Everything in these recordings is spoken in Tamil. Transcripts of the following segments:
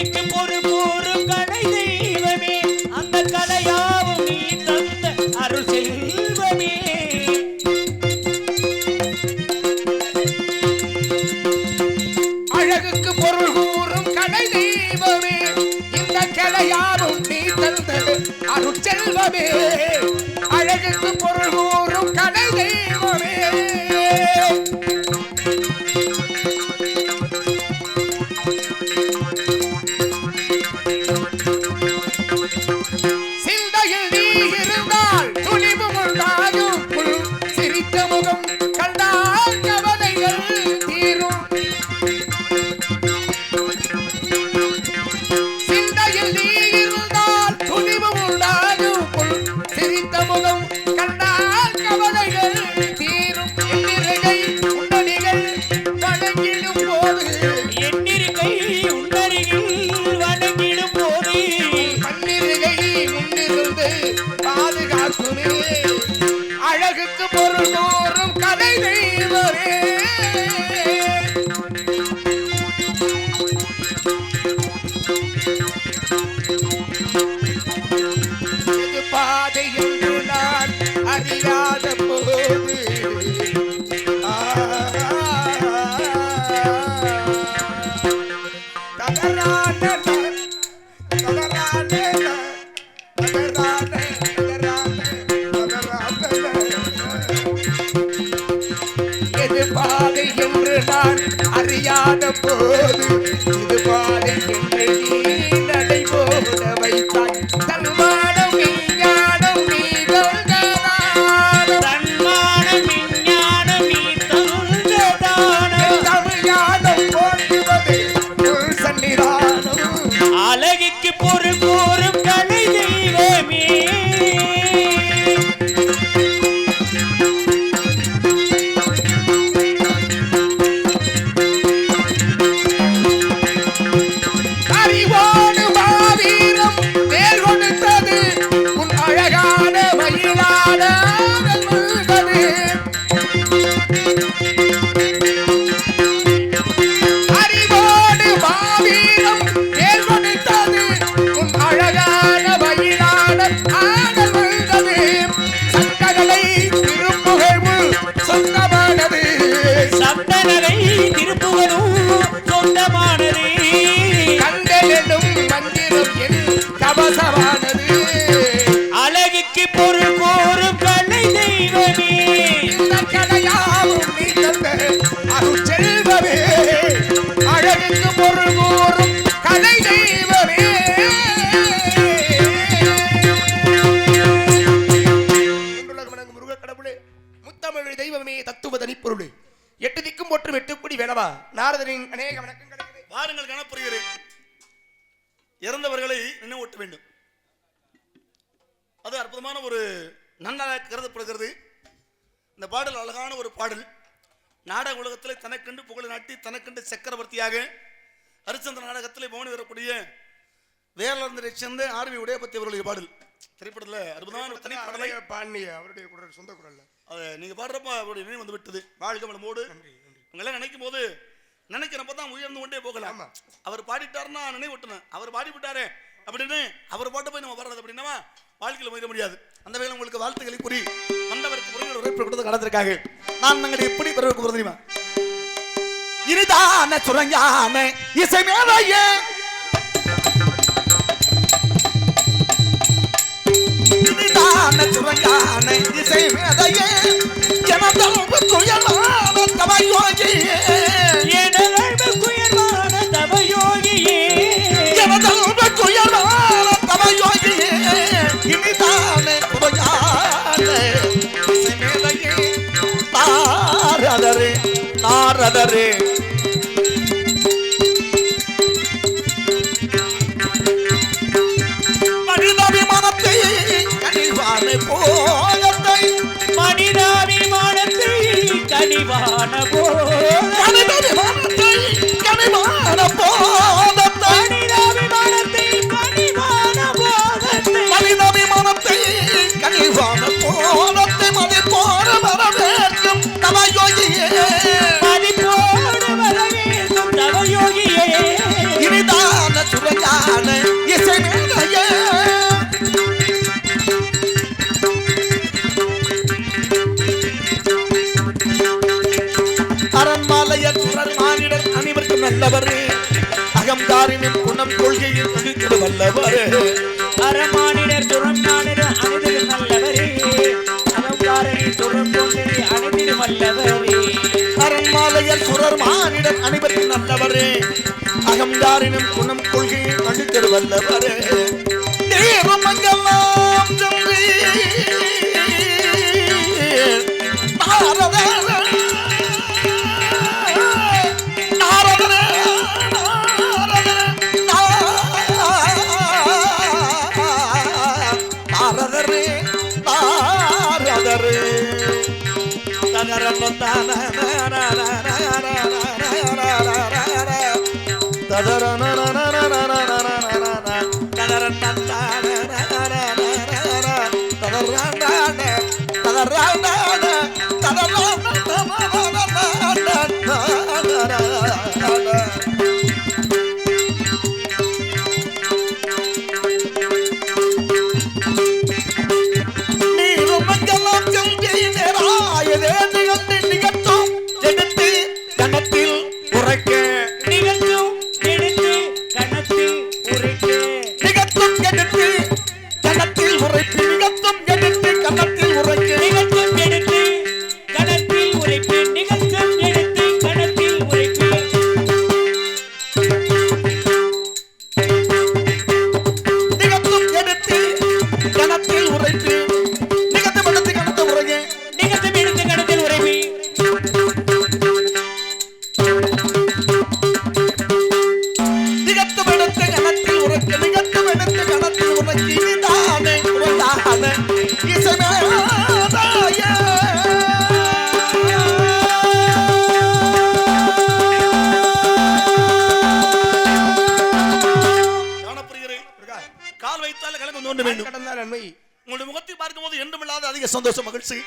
அழகுக்கு பொருள் கூறும் கலை தெய்வமே அந்த கலையாவும் நீ தந்த அருள் செல்வமே அழகுக்கு பொருள் கூறும் கலை தெய்வமே இந்த கலையாவும் நீ தந்த அருள் செல்வமே அழகுக்கு பொருள் கூறும் கலை தெய்வமே சிந்தையில் நீ இருந்தால் துணிவு உண்டாகும் சிரித்த முகம் கண்டால் கவலைகள் தீரும் சிந்தையில் நீ இருந்தால் துணிவு உண்டாகும் சிரித்த முகம் கண்டால் கவலைகள் தீரும் எண்ணிருகை உண்டடிகள் வணங்கிடும் போது எண்ணிருகை உண்டடிகள் வணங்கிடும் போது கண்ணிருகை முன்னிருந்து பாதுகாக்குமே அழகுக்கு பொருள் கூறும் கலை தெய்வமே எது பாதை என்று நான் அறியாத போது எது பாதை என்று நான் அறியாத போது இது பாதை என்று நீ நடைபோட வைத்தாய் தன்மானம் விஞ்ஞானம் நீ தன்மானம் விஞ்ஞானம் நீ தந்ததானம் தமிழ்ஞானம் போற்றுவது உன் சன்னிதானம் அழகுக்கு பொருள் கூறும் கலை தெய்வமே அறிவோடு மாவீரம் வேர் கொடுத்தது உன் அழகான மயிலான வந்தது அறிவோடு மாவீரம் வேர் கொடுத்தது உன் அழகான மயிலான ஆடல் வந்தது சங்கடலை திருப்புகழ்வு சொந்தமானது சப்தநகை திருப்புகழும் சொந்தமானது கண்டெனும் மந்திரம் என் கவசமானது அழகுக்கு பொருள் கூறும் கலை தெய்வமே இந்த கலையாவும் நீ தந்த அருள் செல்வமே அழகுக்கு பொருள் கூறும் கலை தெய்வமே முருக கடவுளே முத்தமிழ் தெய்வமே தத்துவ தனிப்பொருளே எட்டு திக்கும் போற்றும் எட்டு குடி வேணவா நாரதரின் அநேக வணக்கங்கள் வாருங்கள் கணப்புரிகிறேன் இறந்தவர்களை நினைவூட்ட வேண்டும் அது அற்புதமான ஒரு நன்னாக கருதப்படுகிறது இந்த பாடல் அழகான ஒரு பாடல் நாடக உலகத்தில் தனக்கண்டு புகழ் நாட்டி தனக்கண்டு சக்கரவர்த்தியாக ஹரிச்சந்திர நாடகத்தில் மௌனி வரக்கூடிய வேளாளரை சேர்ந்த ஆர்வி உடையபத்தி அவர்களுடைய பாடல் திரைப்படத்தில் அற்புதமான ஒரு தனிப்பாடலை பாண்டிய அவருடைய குரல் சொந்த குரல் அதை நீங்கள் பாடுறப்ப அவருடைய நினைவு வந்து விட்டது வாழ்க வளமோடு உங்களெல்லாம் நினைக்கும் போது நினைக்கிறப்ப தான் உயர்ந்து கொண்டே போகலாம் அவர் பாடிட்டாருன்னா நினைவூட்டணும் அவர் பாடி விட்டாரே அப்படின்னு அவர் பாட்டு போய் நம்ம வர்றது அப்படின்னா வாழ்க்கையில் முயற முடியாது அந்த வகையில் உங்களுக்கு வாழ்த்துக்களை கூறி வந்தவருக்கு முறையில் உரைப்பு கொடுத்து கடத்திற்காக நான் நாங்கள் எப்படி பிறகு போகிறது தெரியுமா இனிதான சுரஞ்சான இசை மேலையே இனிதான சுரஞ்சான இசை மேலையே எனதல்பு குயலான தவயோகியே எனதல்பு குயலான தவயோகியே எனதல்பு குயலான தவயோகியே இனிதான சுரஞ்சான இசை மேலையே நாரதரே நாரதரே மனிதாபிமானத்தை கனிவான போகத்தை மனிதாபிமானத்தை கனிவான மனிதாபிமானத்தை கனிவான போகத்தை மனிதாபிமானத்தை கனிவான போகத்தை மனிதாபிமானத்தை கனிவான போகத்தை மதிப்போடு வரவேற்கும் தவயோகியே மதிப்போடு வரவேற்கும் தவயோகியே இனிதான சுரங்க நல்லவரே அகங்காரினும் குணம் கொள்கையில் அழித்திட வல்லவரே அறமானிடர் துறந்தானிடர் அணிதிரு நல்லவரே அகங்காரனின் துறம் கொண்டனை அணிதிரு வல்லவரே அரண்மாலையர் சுரர் மானிடர் அனைவரும் நல்லவரே அகங்காரினும் குணம் கொள்கையில் அழித்திட வல்லவரே தேவமங்கலம் ஜென்றே உங்களுடைய முகத்தை பார்க்கும்போது என்றுமில்லாத அதிக சந்தோஷம் மகிழ்ச்சி.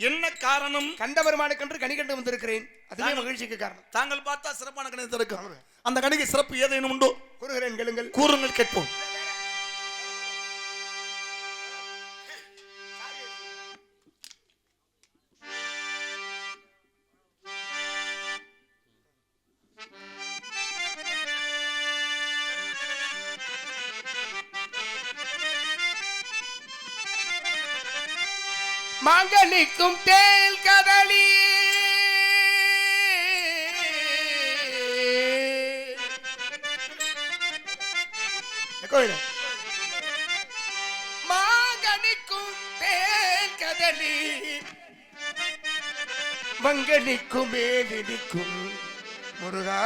என்ன காரணம்? கண்டவருமானுக்கென்று கனி கண்டு வந்திருக்கிறேன். அதுவே மகிழ்ச்சிக்கு காரணம். தாங்கள் பார்த்தா சிறப்பான கணிதம் இருக்கும். அந்த கணிகை சிறப்பு ஏதேனும் உண்டோ? கூறுகிறேன், கேளுங்கள். கூறுங்கள், கேட்போம். மாங்கனிக்கும் தேல் கதலி மாங்கனிக்கும் தேல் கதலி மங்கனிக்கும் மேலினிக்கும் முருகா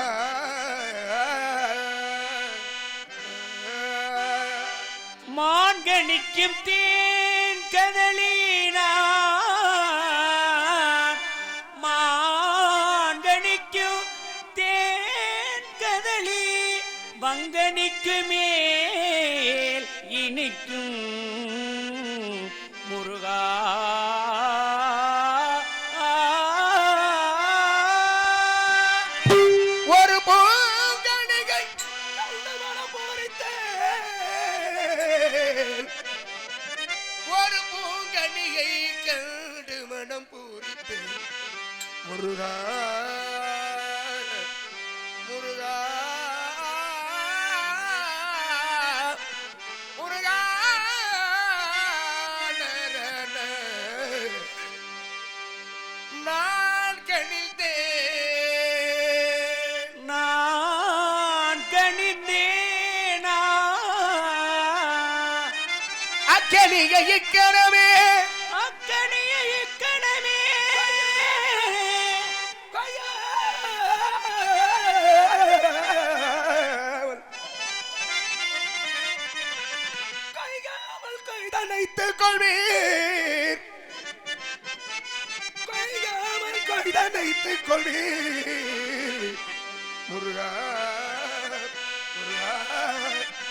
மாங்கனிக்கும் தேன் கதலினா மாங்கனிக்கும் தேன் கதலி வங்கனிக்கு மேல் இனிக்கும் முருகா ஒரு பூங்கணிகை கண்டமனம் பூரித்தேன் ஒரு பூங்கணிகை கண்டு மனம் பூரித்தேன் முருகா முருகா முருகா நான் கணிந்தேன் நான் கணிந்தேனா அக்கணிகை இக்கணமே அக்கணிய இக்கணமே கைகாமல் கைதனைத்துக் கொள்வீர் கைகாமல் கைதனைத்துக் கொள்வீர் முருகா முருகா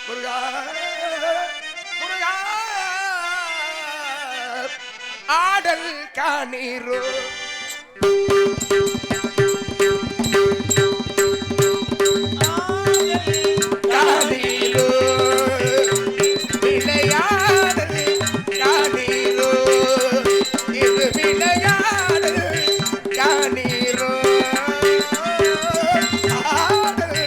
முருகா முருகா ஆடல் காணீரோ காணீரோ விளையாடல் காணீரோ இது விளையாடல் காணீரோ ஆடல்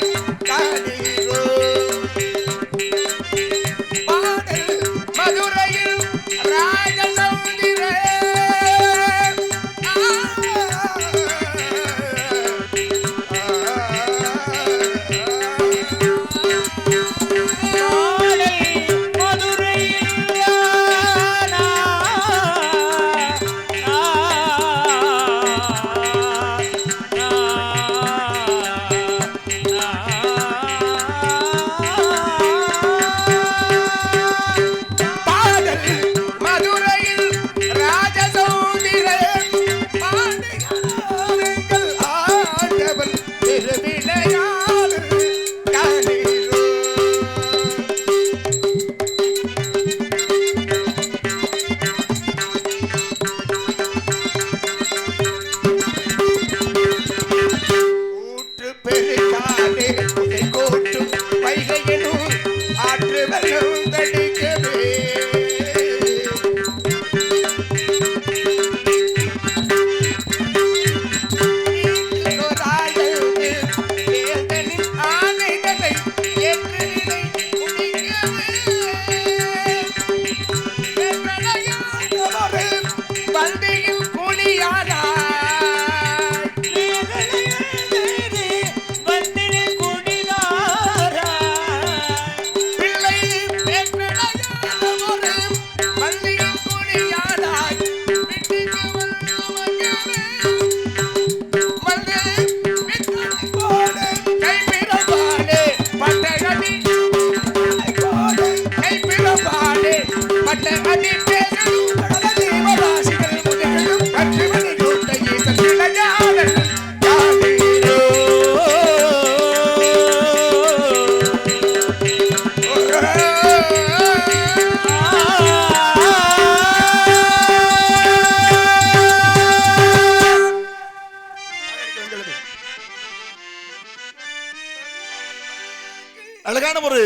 அழகான ஒரு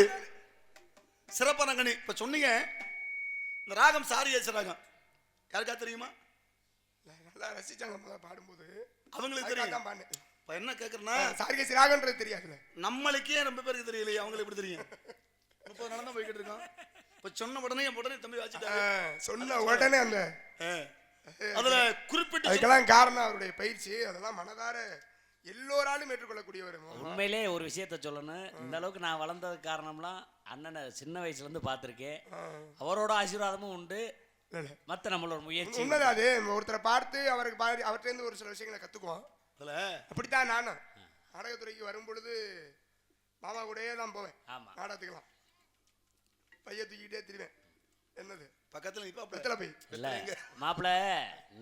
சிறப்பான கணி. இப்ப சொன்னீங்க இந்த ராகம் சாரியேச ராகம் யாருக்கா தெரியுமா? நல்லா ரசிச்சாங்க பாடும்போது, அவங்களுக்கு தெரியும். பாடினேன். இப்ப என்ன கேக்குறேன்னா சாரியேச ராகம்ன்றது தெரியாதுல, நம்மளுக்கே ரொம்ப பேருக்கு தெரியலையே, அவங்களுக்கு எப்படி தெரியும்? 30 நாள் தான் போய்கிட்டு இருக்கோம். இப்ப சொன்ன உடனே தம்பி வாசிட்டாங்க. சொன்ன உடனே அந்த அதுல குறிப்பிட்டு அதுக்கெல்லாம் காரணம் அவருடைய பயிற்சி. அதெல்லாம் மனதார எல்லோராலும் ஏற்றுக்கொள்ளக்கூடியவர். உண்மையிலே ஒரு விஷயத்த சொல்லணும், இந்த அளவுக்கு நான் வளர்ந்ததுக்கு காரணம்லாம் அண்ணனை சின்ன வயசுல இருந்து பார்த்திருக்கேன். அவரோட ஆசீர்வாதமும் உண்டு, மத்த நம்மளோட முயற்சி. உண்மைதான் அது. ஒருத்தரை பார்த்து அவருக்கு அவர்கிட்ட இருந்து ஒரு சில விஷயங்களை கத்துக்குவோம். அப்படித்தான் நானும் நாடகத்துறைக்கு வரும் பொழுது மாமா கூடயே தான் போவேன். நாடகத்துக்கலாம் பைய தூக்கிட்டே திரிவேன். என்னது பக்கத்துல இல்ல மாப்பிள்ள,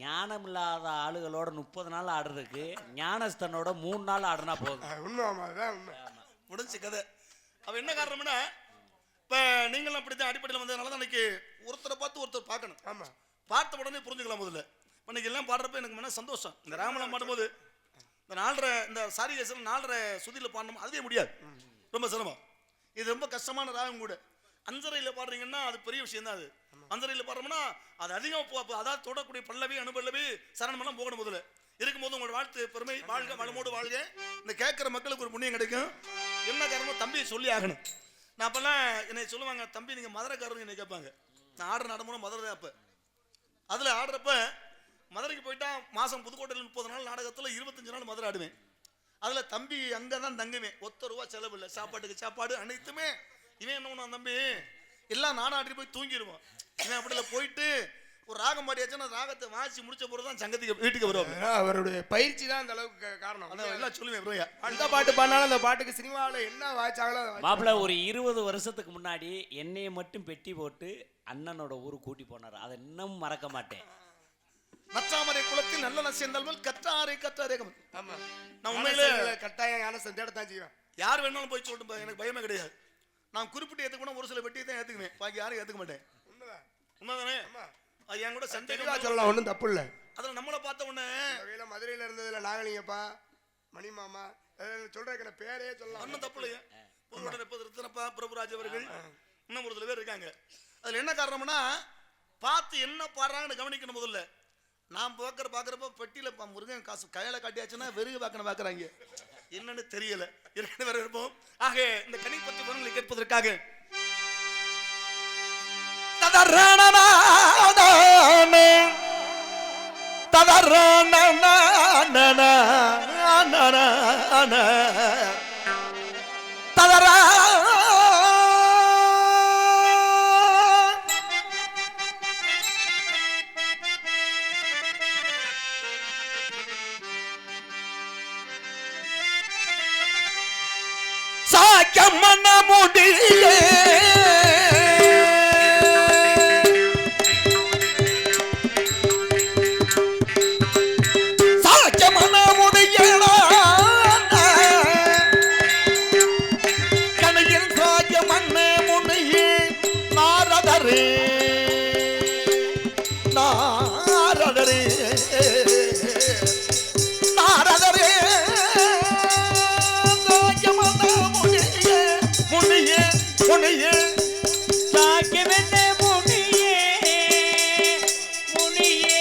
ஞானம் இல்லாத ஆளுகளோட 30 நாள் ஆடுறதுக்கு ஞானஸ்தனோட 3 நாள் ஆடுனா போதும். உண்மை முடிஞ்சு கதை. அவ என்ன காரணம்னா, இப்ப நீங்களும் அப்படித்தான் அடிப்படையில் வந்ததுனால தான் இன்னைக்கு ஒருத்தரை பார்த்து ஒருத்தர் பார்க்கணும். ஆமா, பார்த்த உடனே புரிஞ்சுக்கலாம். முதல்ல இன்னைக்கு எல்லாம் பாடுறப்ப எனக்கு மன சந்தோஷம். இந்த ராமலம் பாடும்போது இந்த 4.5 இந்த சாரிகேசன் 4.5 சுதியில் பாடணும், அதுவே முடியாது, ரொம்ப சிரமம். இது ரொம்ப கஷ்டமான ராகம் கூட. அஞ்சரையில் பாடுறீங்கன்னா அது பெரிய விஷயம் தான். அது அஞ்சரையில் பாடுறோம்னா அது அதிகம் அதாவது தொடக்கூடிய பல்லவி அனுபல்லவி சரணமெல்லாம் போகணும். முதல்ல இருக்கும்போது உங்களோட வாழ்த்து பெருமை வாழ்க, வளமோடு வாழ்க. இந்த கேட்குற மக்களுக்கு ஒரு புண்ணியம் கிடைக்கும். என்ன காரணம், தம்பியை சொல்லி ஆகணும். நான் அப்பெல்லாம் என்னை சொல்லுவாங்க, தம்பி நீங்கள் மதுரைக்காரங்க என்னை கேட்பாங்க. நான் ஆடுற நடைமுறை மதுரை தான். அப்போ அதில் ஆடுறப்ப மதுரைக்கு போயிட்டா மாதம் புதுக்கோட்டையில் 30 நாள் நாடகத்தில் 25 நாள் மதுரை ஆடுவேன். அதில் தம்பி அங்கே தான் தங்குவேன். ₹1 செலவு இல்லை, சாப்பாட்டுக்கு சாப்பாடு அனைத்துமே. இவன் என்ன பண்ணுவான், தம்பி எல்லாம் நாடாடி போய் தூங்கிடுவோம். இவன் அப்படில போயிட்டு ஒரு ராகம் பாடியாச்சுன்னா ராகத்தை வாசி முடிச்ச பிறகு தான் சங்கத்துக்கு வீட்டுக்கு வருவாங்க. அவருடைய பயிற்சி தான் அந்த அளவுக்கு காரணம். அதான் எல்லாம் சொல்லுவேன். அந்த பாட்டு பாடினாலும் அந்த பாட்டுக்கு சினிமாவில் என்ன வாய்ச்சாங்களோ. மாப்பிள்ள ஒரு 20 வருஷத்துக்கு முன்னாடி என்னைய மட்டும் பெட்டி போட்டு அண்ணனோட ஊரு கூட்டி போனார். அதை இன்னும் மறக்க மாட்டேன். நச்சாமரை குளத்தில் நல்ல நசியந்தல்வல் கற்றாரை கற்றாரேகம். ஆமா, நான் உண்மையிலே கட்டாயம் ஞான தேடத்தான் செய்வேன். யார் வேணாலும் போய் சொல்லிட்டு எனக்கு பயமே கிடையாது. நான் குறிப்பிட்டு ஏற்றுக்கணும், ஒரு சில பெட்டியை தான் ஏற்றுக்குவேன், பாக்கி யாரும் ஏற்றுக்க மாட்டேன். உண்மைதானே? அது என் கூட சந்தேகம் சொல்லலாம், ஒன்றும் தப்பு இல்லை. அதில் நம்மளை பார்த்த உடனே மதுரையில் இருந்ததுல நாகலிங்கப்பா, மணிமாமா சொல்றேன், பேரே சொல்லலாம், ஒன்றும் தப்பு இல்லையா. ரத்தனப்பா, பிரபுராஜ் அவர்கள், இன்னும் ஒரு சில பேர் இருக்காங்க. அதில் என்ன காரணம்னா, பார்த்து என்ன பாடுறாங்கன்னு கவனிக்கணும். முதல்ல நான் பார்க்குறப்ப பெட்டியில் முருகன் காசு கையில காட்டியாச்சுன்னா வெறுக பார்க்கணும் பார்க்குறாங்க, என்னன்னு தெரியல. ஏற்கனவே வேற இருப்போம். ஆக இந்த கனி பற்றி விவரங்களை கேட்பதற்காக சாக்கம்மன முடியே சாக்கம்மன முடியடா கணையில் சாக்கம்மன முடியே நாரதரே நாரதரே நாரதரே முனியே சாக்கி வெண்ணே முனியே முனியே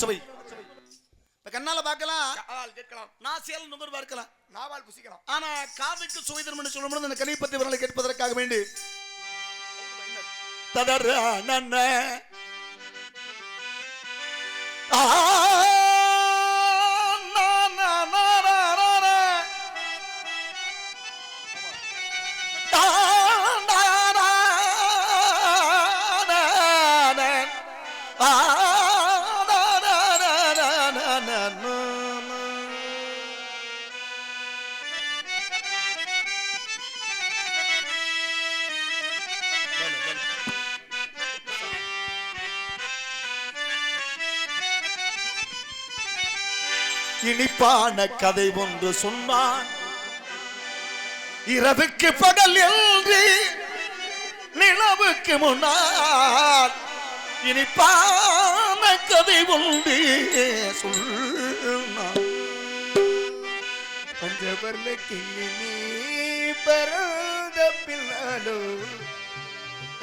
சுவை கண்ணால பார்க்கலாம், கேட்கலாம், நாசியால் நுகர் பார்க்கலாம், நாவால் புசிக்கலாம். ஆனா காதுக்கு சுவை தரும் என்று சொல்லும் பொழுது அந்த கனி பத்தி விரலை கேட்பதற்காக வேண்டி ததற நன்ன இனிப்பான கதை ஒன்று சொன்னான். இரவுக்கு பகல் என்று நிலவுக்கு முன்னால் இனிப்பான கதை ஒன்று சொன்னான். பஞ்சவர்ண கிளி நீ பறந்த பின்னாலோ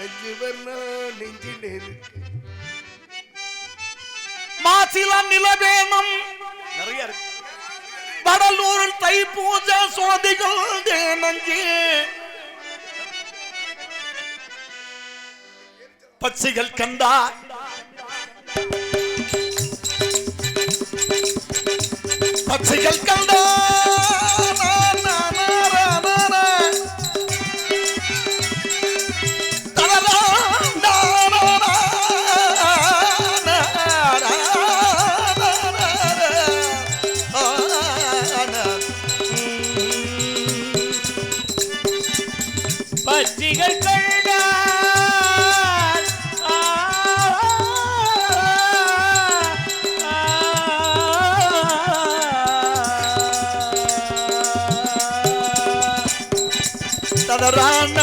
அஞ்சு வர்ணம் நெஞ்சில் இருக்கு. மாசிலம் நிலவேணும் நிறைய இருக்கு. வடலூரில் தைப்பூஜை சோதிகள் நஞ்சு பச்சைகள் கண்டா பச்சைகள் கண்டா பச்சிகள் கண்டார் ததரான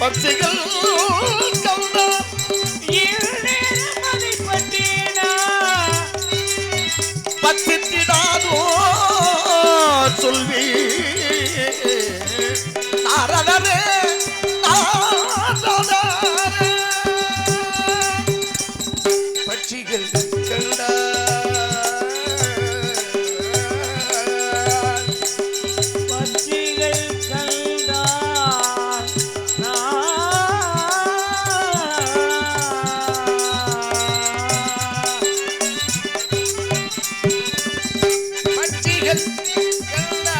பச்சைகள் கண்டா பச்சித்திடாதோ சொல்வி நாரதரே பட்சிகள் கண்டா பச்சிகள் கண்டார் பட்சிகள் கண்டா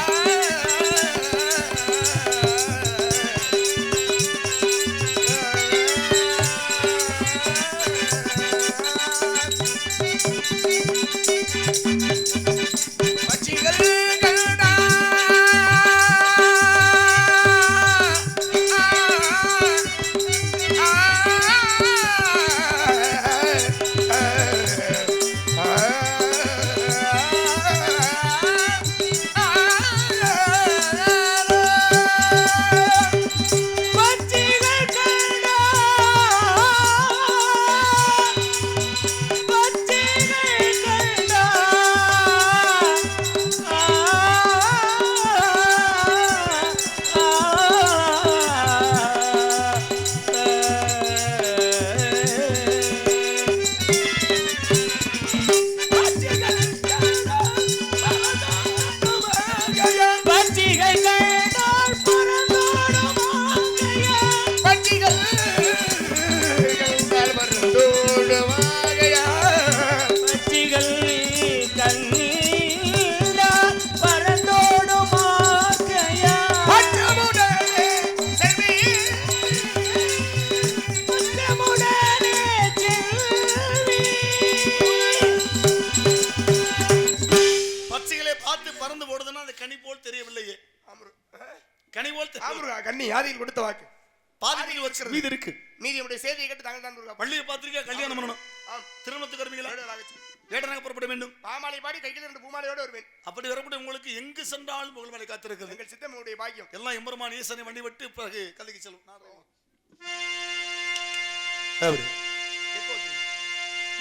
பட்சிகள் கண்டா பச்சிகள் கண்டார் பச்சிகள் பச்சிகள் கண்டார் பறந்தோடும் ஆங்கையார் பட்சிகள் கண்டால் மருந்தோடு வாகையா பச்சிகள் கண்டார் பறந்தோடும் ஆங்கையார் பட்டமுடனே செல்வி பச்சமுடனே செல்வி பச்சைகளை பார்த்து பறந்து போடுதுன்னா அந்த கனி போல் தெரியவில்லையே. கனி போல் ஆமுருகா கண்ணி யாதியில் கொடுத்த வாக்கு பாதிக்கு வச்சிருக்க மீது இருக்கு. மீதி நம்முடைய செய்தியை கேட்டு தாங்கள் தான் முருகா பள்ளியை பார்த்திருக்கா? கல்யாணம் பண்ணணும், ஆம் திருமணத்துக்கு வருவீங்களா? வேடனாக புறப்பட வேண்டும். பாமாலை பாடி கையில் இருந்து பூமாலையோடு வருவேன். அப்படி வரப்பட உங்களுக்கு எங்கு சென்றாலும் புகழ்மலை காத்திருக்கிறது. எங்கள் சித்தம்முடைய பாக்கியம். எல்லாம் எம்பெருமான் ஈசனை வண்டி விட்டு பிறகு கல்விக்கு செல்லும்.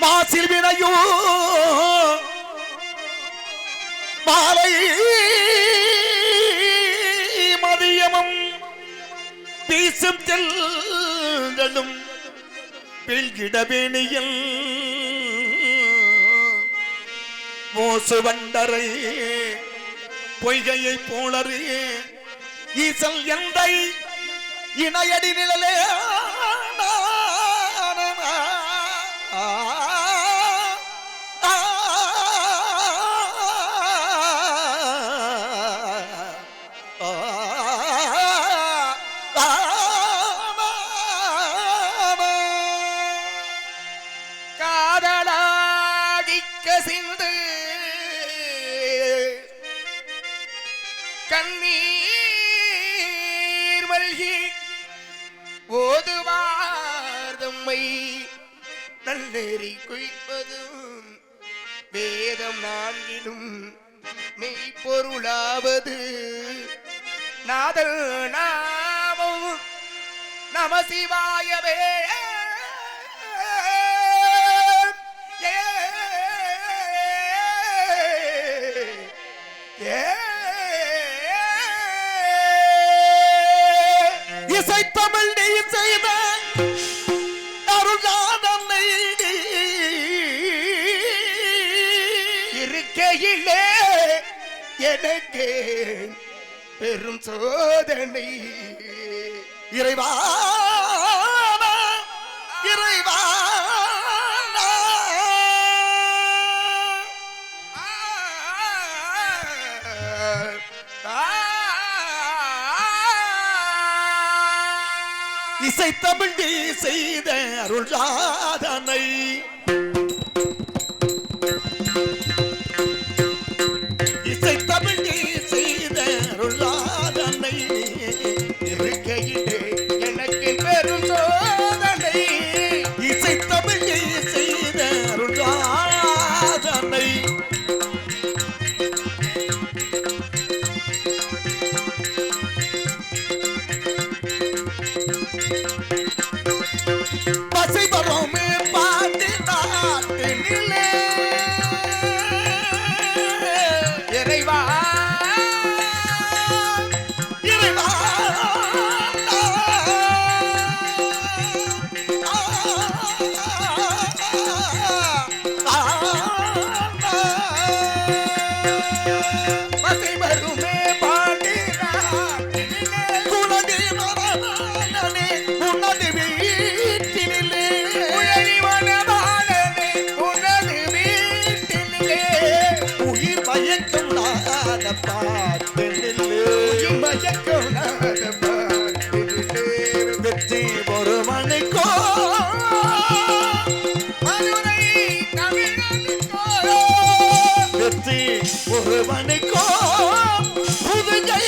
மாசில் வினையோ மாலை மதியமும் வீசும் செல்லும் பில்கிடவேணியில் மோசு வண்டரை பொய்கையை போலறி ஈசல் எந்தை இணையடி நிழலே கண்ணீர் மல்கி ஓதுவார்தம்மை நல்லேறி குய்ப்பதும் வேதம் நான்கிலும் மெய்ப்பொருளாவது நாதல் நாமம் நம சிவாயவே. இசை தமிழ் நீ செய்த அருளாதனை இருக்கையிலே எனக்கு பெரும் சோதனை. இறைவா இறைவா இசை தமிழ் நீ செய்த அருளாதனை இசை தமிழ் நீ செய்த அருளாதனை இருக்கையிலே எனக்கு பெரும் சோதனை. இசை தமிழ் நீ செய்த அருளாதனை பசை வரோமே பாட்டு நாட்டினிலே இறைவா இறைவா பசை வருமே பாடி நாட்டினிலே குலதி மரணனே உனது வீட்டினிலே உயரி வனமானனே உனது வீட்டிலே உயிர் மயக்கம் நாத பாட்டினிலே மயக்கம் நாத பாட்டிலே வெற்றி ஒரு மணிக்கோ மதுரை தமிழனுக்கோ வெற்றி ஒரு மணிக்கோ புதுகை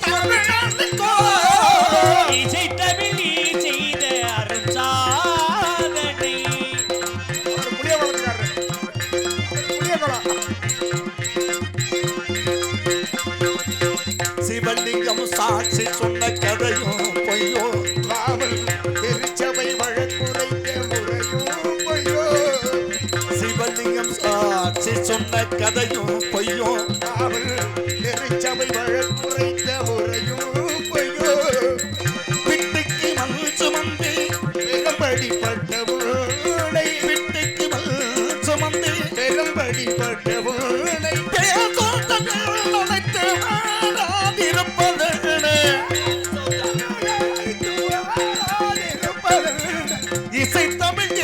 தமிழனுக்கோ இசை தமிழ் நீ செய்த அருட்சாதனை. ஒரு புளிய குளத்துக்காரர் புளிய குளம் சிவலிங்கம் சாட்சி சொன்ன கதையும் பொய்யோ காவல் திருச்சபை வழக்குரைத்த முறையும் பொய்யோ. சிவலிங்கம் சாட்சி சொன்ன கதையும் பொய்யோ காவல் திருச்சபை வழக்குரைத்த முறையும் பொய்யோ. விட்டுக்கு மண் சுமந்து பெரும்படிப்பட்ட ஊனை விட்டுக்கு மண் சுமந்து பெரும்படிப்பட்ட ஊனை நினைத்து வாழாதிருப்பது இசை தமிழ்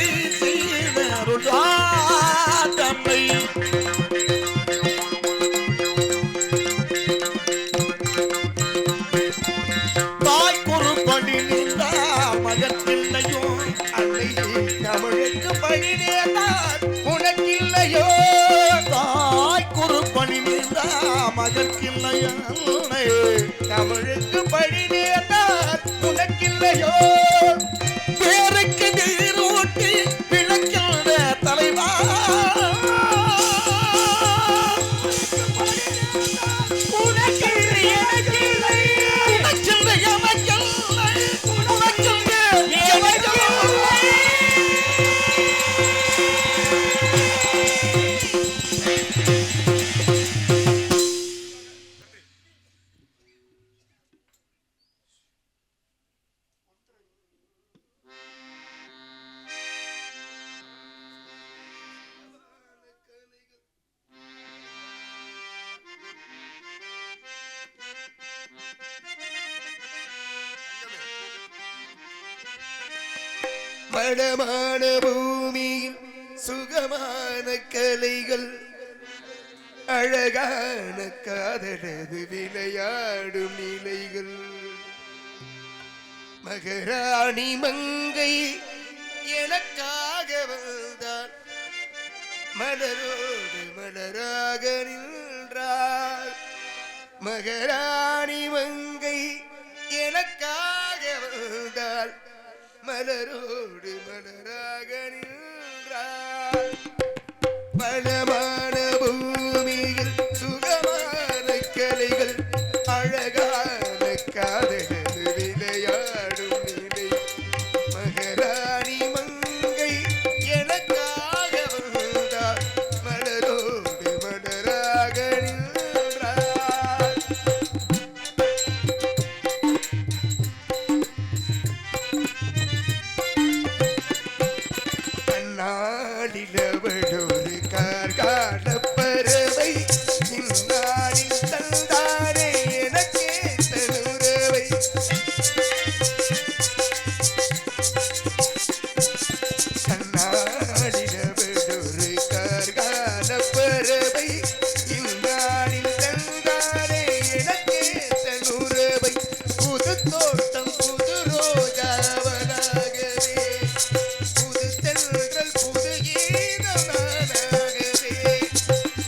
செய்த அருளாதனை தாய் குறுபடி நின்ற மகத்தில்லையோ அன்னை தமிழுக்கு பணி நேர்ந்தால் உனக்கில்லையோ. தாய் குறுபடி நின்ற மகத்தில்லையோ தமிழுக்கு பணி நேர்ந்தால் உனக்கில்லையோ. பேருக்கு நீரூட்டி விளக்கின்ற தலைவா வளமான பூமியில் சுகமான கலைகள் அழகான காதலது விளையாடும் நிலைகள் மகராணி மங்கை எனக்காக வந்தார் மலரோடு மலராக நின்றார் மகராணி மங்கை எனக்காக வந்தார் மலரோடு மலராக நின்றார் பலமான பூமியில் சுகமான கலைகள் அழகான காதலது விளையாடும் நிலை மகராணி மங்கை எனக்காக வந்தார் மலரோடு மலராக நின்றார் கண்ணாடிலவளொரு கார்கால பறவை இந்நாளில் தந்தாரே எனக்கே தனுரவை கண்ணாடிலவளொரு கார்கால பறவை இந்நாளில் தந்தாரே எனக்கே தனுரவை புது தோட்டம் புது ரோஜாவனாகவே புது தென்றல் புது கீதம் நானாகவே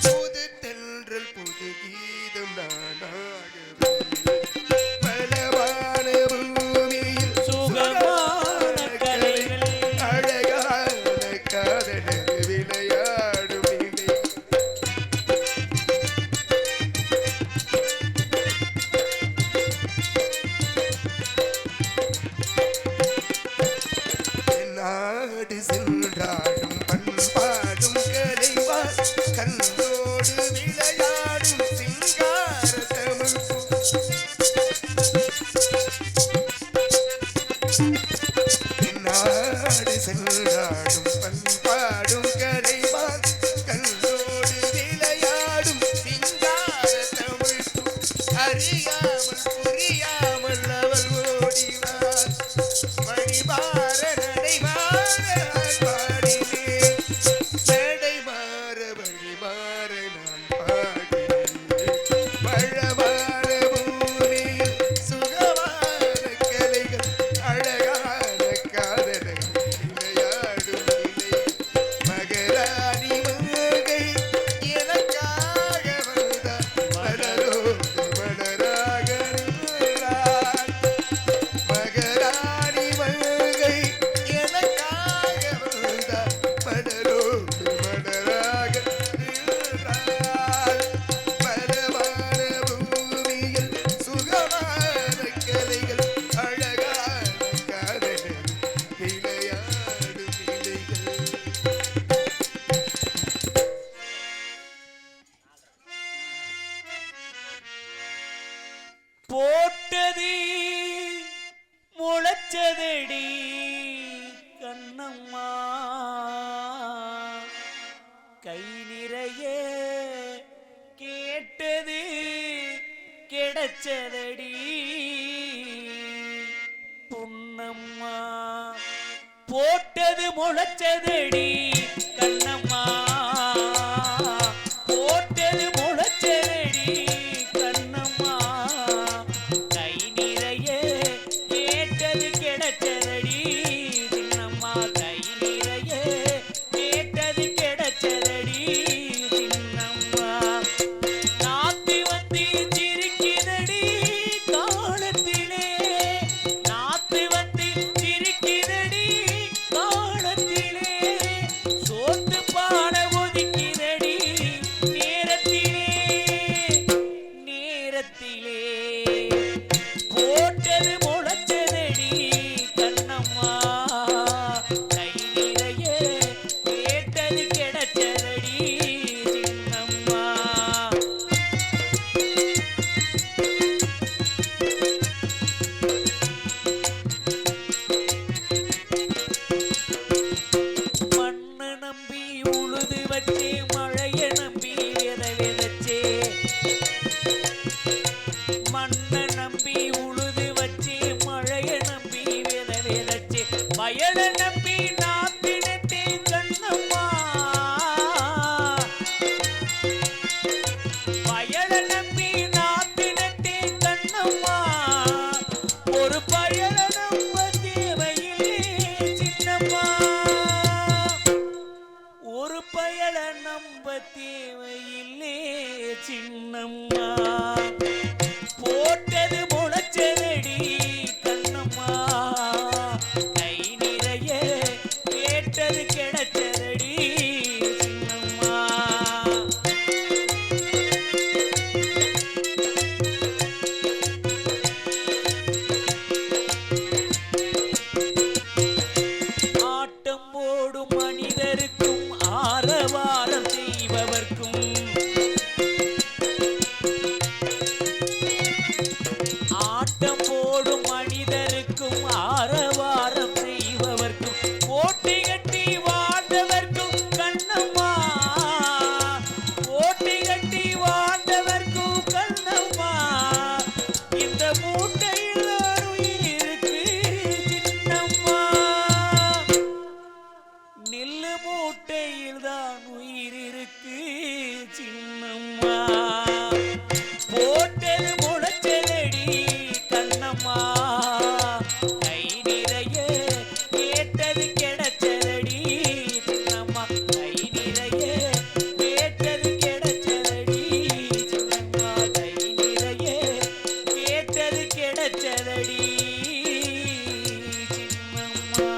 புது தென்றல் புது கீதம் நானாகவே பலவான பூமியில் சுகமான கலைகள் அழகான காதலது விளையாடும் நிலை நாடு சென்றாடும் பண்பாடும் கலைவார் கண்ணோடு விளையாடும் சிங்கார தமிழ் நாடு சென்றாடும் பண்பாடும் கலைவார் கண்ணோடு விளையாடும் சிங்கார தமிழ் அறியாமல் புரியாமல் அவள் ஓடினார் வழிமாற நடைமாற நான் பாடினேன் நடைமாற வழிமாற நான் பாடினேன் பழமான பூமியில் சுகமான கலைகள் அழகான காதலன் விளையாடும் நிலை மகராணி மங்கை எனக்காக வந்தார் மலரோடு மலராக நின்றார் மகராணி மங்கை எனக்காக வந்தார் மலரோடு மலராக நின்றார் பலமான பூமியில் சுகமான கலைகள் அழகான காதலன் விளையாடும் நிலைகள் போட்டது முளைச்சதடி கண்ணம்மா கை நிறைய கேட்டது கிடைச்சதடி பொன்னம்மா போட்டது முளைச்சதடி கண்ணம்மா போட்டது முளைச்சதடி கண்ணம்மா கை நிறைய கேட்டது கிடைச்சதடி சின்னம்மா கை நிறைய கேட்டது கிடைச்சதடி சின்னம்மா நாத்து வந்து சிரிக்குதடி காலத்திலே நாத்து வந்து சிரிக்குதடி காலத்திலே சோத்து பானை தேவையில்லே சின்னம்மா போட்டது முளைச்சதடி கண்ணம்மா கை நிறைய கேட்டது கிடைச்சதடி சின்னம்மா ஆட்டம் போடும் மனிதருக்கும் ஆரவாரம் செய்பவர்க்கும் ஆட்டம் போடும் மனிதருக்கும் ஆரவாரம் செய்பவர்க்கும் போட்டி கட்டி வாழ்ந்தவர்க்கும் கண்ணம்மா போட்டி கட்டி வாழ்ந்தவர்க்கும் கண்ணம்மா இந்த மூட்டையில் ஒரு உயிர் இருக்கு சின்னம்மா நெல்லு மூட்டையில் தான் உயிர் இருக்கு சின்னம்மா போட்டது முளைச்சதடி கண்ணம்மா கை நிறைய கேட்டது கிடைச்சதடி சின்னம்மா கை நிறைய கேட்டது கிடைச்சதடி சின்னம்மா கை நிறைய கேட்டது கிடைச்சதடி சின்னம்மா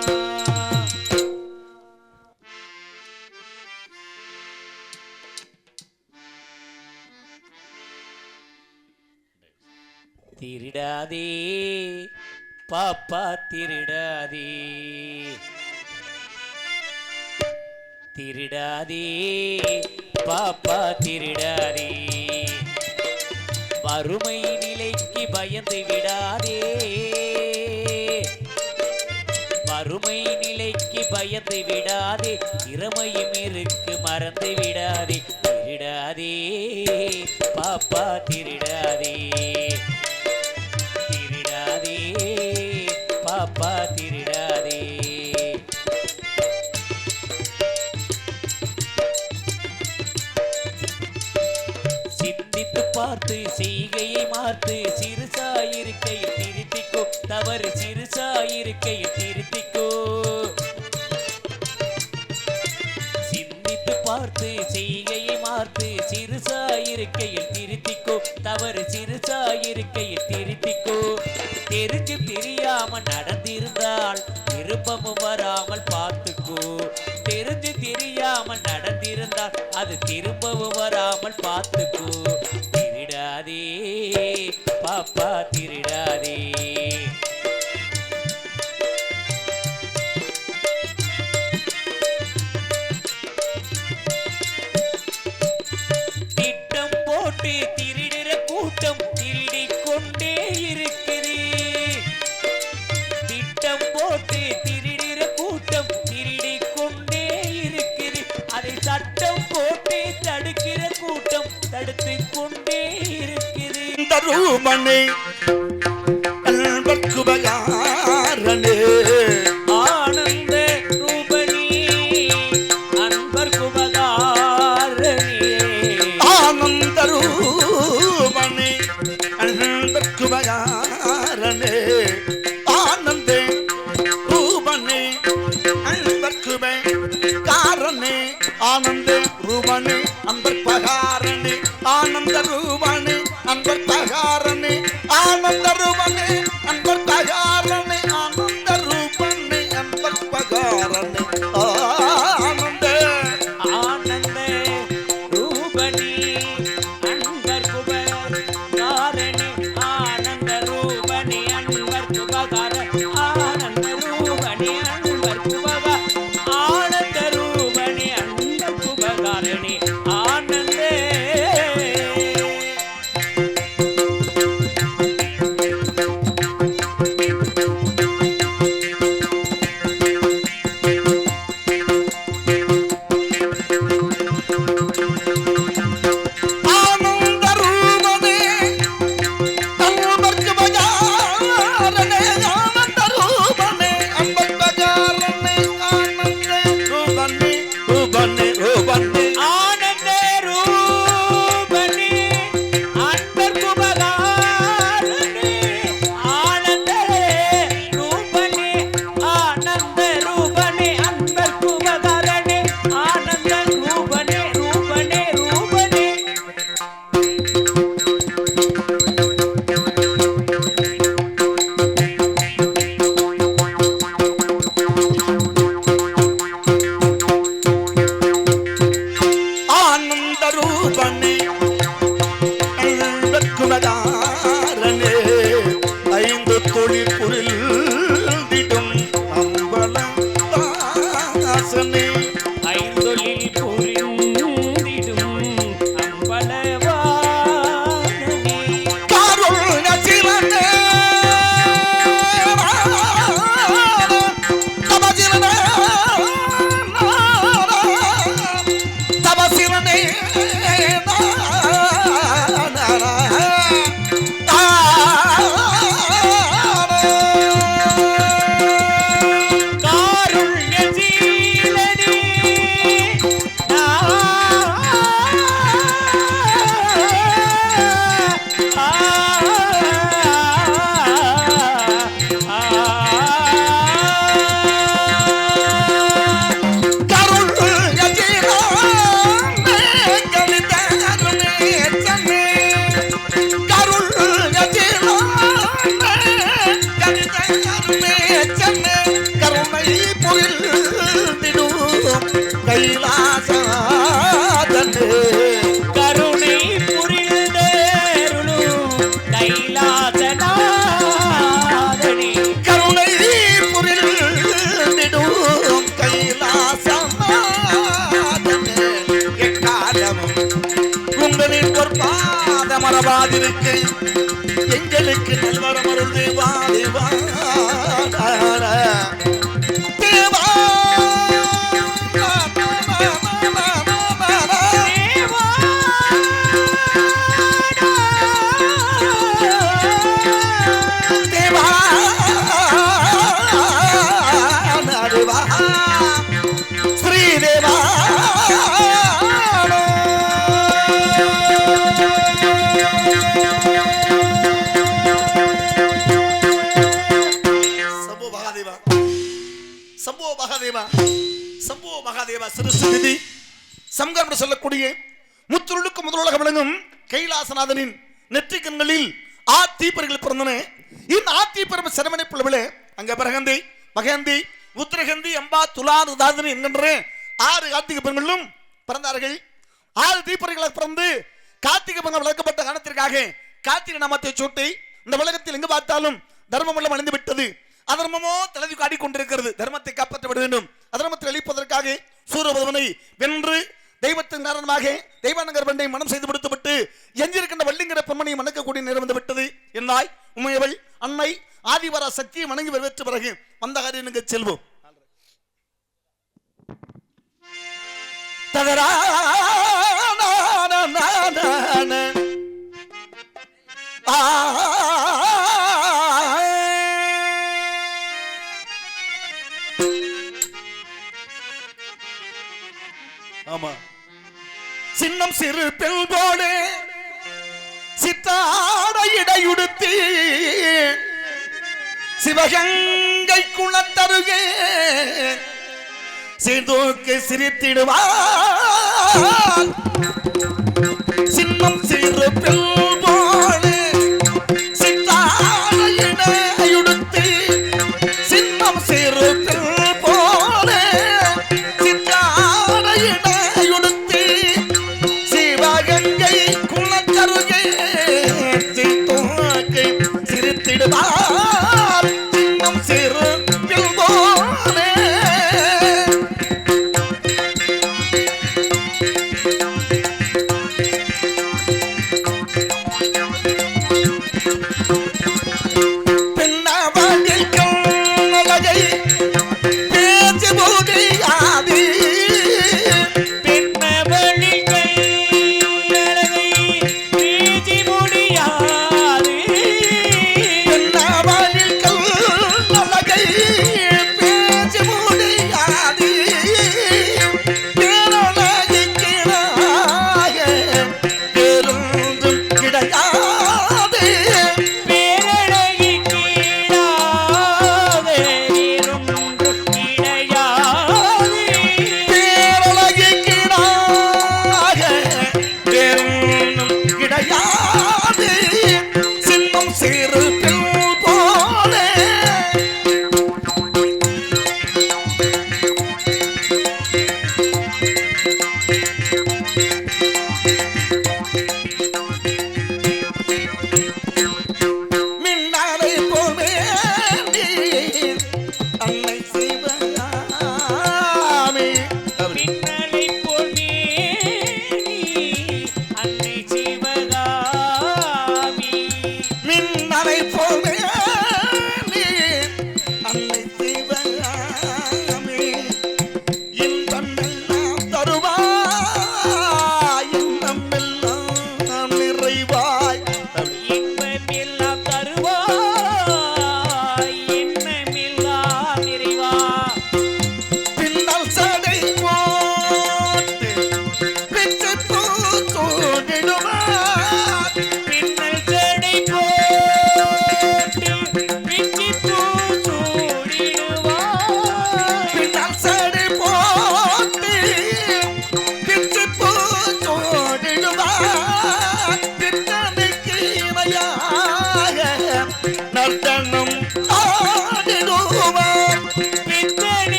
திருடாதே பாப்பா திருடாதே திருடாதே பாப்பா திருடாதே வறுமை நிலைக்கு பயந்து விடாதே வறுமை நிலைக்கு பயந்து விடாதே திறமையும் இருக்கு மறந்து விடாதே திருடாதே பாப்பா திருடாதே திருடாதே பாப்பா திருடாதே சிந்தித்து பார்த்து செய்கையை மாற்று சிறுசாயிருக்கையில் திருத்திக்கோ தவறு சிறுசாயிருக்கையில் திருத்திக்கோ சிந்தித்து பார்த்து செய்கையை மாற்று சிறுசாயிருக்கையில் திருத்திக்கோ தவறு சிறுசாயிருக்கையில் திருத்திக்கோ தெரிஞ்சு தெரியாம நடந்திருந்தால் விருப்பமும் வராமல் பார்த்துக்கோ தெரிஞ்சு தெரியாமல் நடந்திருந்தால் அது திரும்பவும் வராமல் பார்த்துக்கோ திருடாதே பாப்பா திருடாதே திட்டம் போட்டு திருடுற கூட்டம் திருடிக் கொண்டே இருக்குது திட்டம் போட்டு திருடுற கூட்டம் திருடிக் கொண்டே இருக்குது அதை சட்டம் போட்டு தடுக்கிற கூட்டம் தடுத்து கொண்டே இருக்குது தருமனே அன்பர்க்குபகாரனே ஆனந்த ரூபணி அன்பர் குபகாரணி ஆனந்த ரூபனே அன்பர்க்குபகாரனே ஆனந்தே ரூபனே அன்பர்க்குபகாரனே ஆனந்தே ரூபனே அன்பர்பகாரனே ஆனந்த ரூபனே அன்பர்பகாரனே ஆனந்த ரூபனே அன்பர்பகாரனே ஆனந்த ரூபனே அன்பர்பகாரனே ஆனந்தே ஆனந்த ரூபணி அன்பர் குபகாரணி ஆனந்த ரூபணி அன்பர் குபகார ஆனந்த ரூபணி அன்பர் குபகா ஆனந்த ரூபணி அன்பர் குபகாரணி ஆனந்தே ஆனந்த ரூபனே அன்பர்க்குபகாரனே ஆனந்த ரூபனே அன்பர்பகாரனே ஆனந்த ரூபனே ரூபனே ரூபனே ஆனந்த ஆனந்த ரூபனே குணதாரனே ஐந்து தொழில் புரிந்திடும் அம்பலம் தாசனே ஐந்தொழில் புரிந்திடும் அம்பலவாணனே காருண்ய சிவனே தபசிவனே தபசிவனே காருண்யசீலனே கருணை புரிந்தருளும் கைலாசநாதனே கருணை புரிந்திடும் கைலாசநாதனே எக்காலமும் உங்களின் பொற்பாத மரபாதிருக்கு எங்களுக்கு நல்வரம் அருள் தேவா தேவா தேவா ஸ்ரீதேவா சம்போ மகாதேவா சம்போ மகாதேவா சம்போ மகாதேவா சிறுசிதி சம்காரம் சொல்லக்கூடிய முத்துருளுக்கு முதலுலக விளங்கும் கைலாசநாதனின் நெற்றிக்கண்களில் ஆத்தீப்பர்கள் பிறந்தன. இந்த ஆத்தீப்பரம் சிரமணி புலவில அங்க பிரகந்தி மகந்தி உத்திரகந்தி அம்பா துலாது தாதினி என்கின்ற 6 கார்த்திகை பெண்களும் பிறந்தார்கள். 6 தீப்பறைகளாக பிறந்து கார்த்திகை பெண்கள் விளக்கப்பட்ட காரணத்திற்காக கார்த்திகை நாமத்தை சூட்டி இந்த உலகத்தில் எங்கு பார்த்தாலும் தர்மம் எல்லாம் அழிந்து விட்டது. அதர்மமோ தலை காட்டிக் கொண்டிருக்கிறது. தர்மத்தை காப்பாற்ற வேண்டும். அதர்மத்தை அழிப்பதற்காக சூரபதவனை வென்று தெய்வத்தின் காரணமாக தெய்வானங்கர் பெண்ணை மனம் செய்து விடுத்துவிட்டு எஞ்சிருக்கின்ற வள்ளிங்கிற பெண்மணியை மணக்கக்கூடிய நேரம் வந்து விட்டது. என்னாய் உமையவள் அன்னை ஆதிவரா சக்தியை வணங்கி வரவேற்ற பிறகு வந்த காரியனுக்கு செல்வோம். தகரா ஆமா சின்னம் சிறு பெண் போடு சித்தாட இடையுடுத்தி சிவகங்கை குளத்தருகே சீர்தூக்கு சிரித்திடுவார். சின்னம் சிறு பெண் போடு சித்தாட இடையுடுத்தி சின்னம் சிறு பெண் போடு சித்தாட இடையுடுத்தி சிவகங்கை குளத்தருகே சீர்தூக்கு சிரித்திடுவார். சின்னம் சிறு பெண் போலே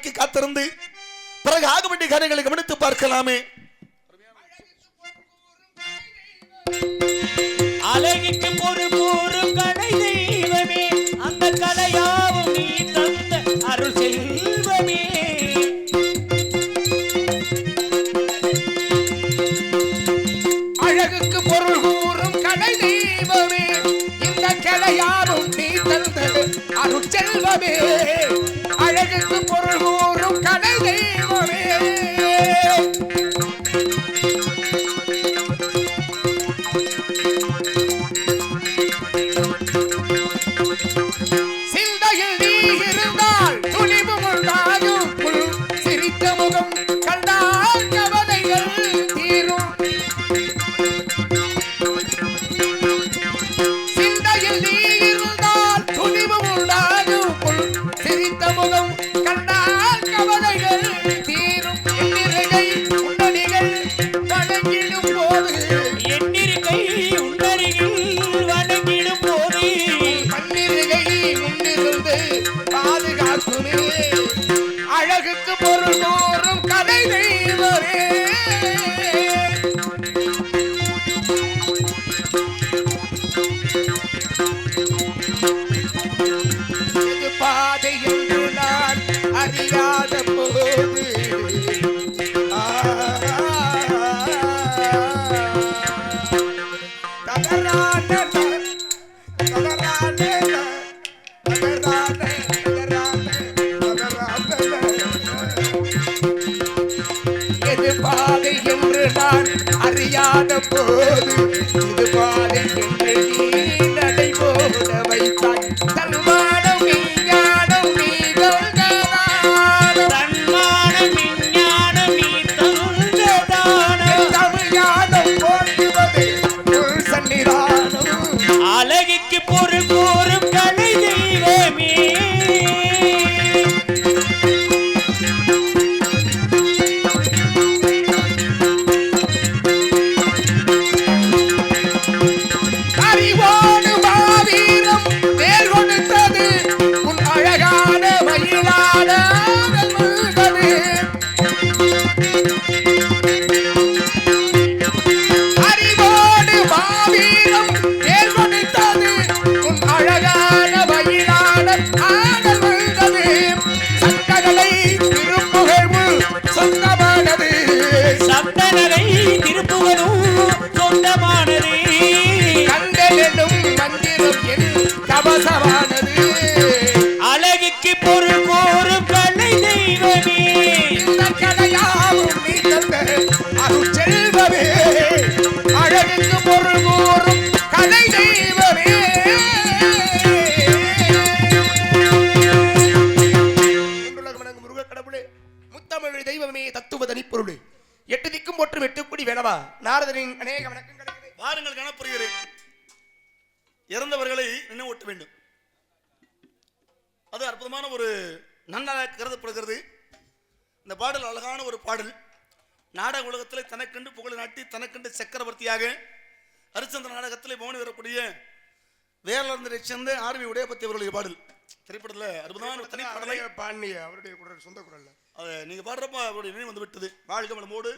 நோக்கி காத்திருந்து பிறகு ஆக வேண்டிய காரியங்களை கவனித்து பார்க்கலாமே. அழகிக்கு பொருள் கூறும் கடை தெய்வமே, அந்த கலையாவும் நீ தந்த அருள் செல்வமே. அழகுக்கு பொருள் கூறும் கடை தெய்வமே, இந்த கலையாவும் நீ தந்த அருள் செல்வமே. அழகுக்கு பொருள் கூறும் கடை தெய்வமே. சிந்தையில் நீ இருந்தால் துணிவும் உண்டாகும், சிரித்த முகம் கண்டால் கவலைகள் தீரும். சிந்தையில் நீ இருந்தால் துணிவும் உண்டாகும், சிரித்த முகம் கண்டால் கவலைகள் தீரும். எண்ணிருகை உண்டடிகள் வணங்கிடும் போது, எண்ணிருக்கை உண்டரிகள் வணங்கிடும் போது, பன்னிருகை முன்னிருந்து பாதுகாக்குமே. அழகுக்கு பொருள் கூறும் கலை தெய்வமே. இது பாதை என்று நான் அறியாத போது, எது பாதை என்று நான் அறியாத போது, இது பாதை என்று நீ நடைபோட வைத்தாய். தன்மானம் விஞ்ஞானம் நீ தந்தானம், தன்மானம் விஞ்ஞானம் நீ தந்ததானம், தமிழ்ஞானம் போற்றுவது உன் சன்னிதானம். அழகிக்கு பொருள் கூறும் கலை தெய்வமே. அறிவோடு மாவீரம் வேர் கொடுத்தது, உன் அழகான மயிலான வந்தது. அறிவோடு மாவீரம் வேர் கொடுத்தது, உன் அழகான மயிலான ஆடல் வந்தது. சங்ககளை திருப்புகழ்வு சொந்தமானது, சந்தனரை திருப்புவனும் சொந்தமானது. கண்டெனும் மந்திரம் என் கவசமானது. அழகுக்கு பொருள் கூறும் கலை தெய்வமே. இந்த கலையாவும் நீ தந்த அருள் செல்வமே. அழகுக்கு பொருள் கூறும் கலை தெய்வமே. முருக கடவுளே, முத்தமிழ் தெய்வமே, தத்துவ தனிப்பொருளே, எட்டு திக்கும் போற்றும் எட்டுக்குடி வேணவா. நாரதரின் அநேக வணக்கங்கள். வாருங்கள் கணப்புரிகிறேன். இறந்தவர்களை நினைவூட்ட வேண்டும். அது அற்புதமான ஒரு நன்னாக கருதப்படுகிறது. இந்த பாடல் அழகான ஒரு பாடல். நாடக உலகத்தில் தனக்கென்று புகழ் நாட்டி தனக்கென்று சக்கரவர்த்தியாக ஹரிச்சந்திர நாடகத்தில் மௌனி வரக்கூடிய வேளாளரை சேர்ந்த ஆர்வி உடையபத்தி அவர்களுடைய பாடல். திரைப்படத்தில் அற்புதமான ஒரு தனி பாடலை பாண்டிய அவருடைய குரல், சொந்த குரல். அதை நீங்கள் பாடுறப்ப அவருடைய நினைவு வந்து விட்டது. வாழ்க வளமோடு.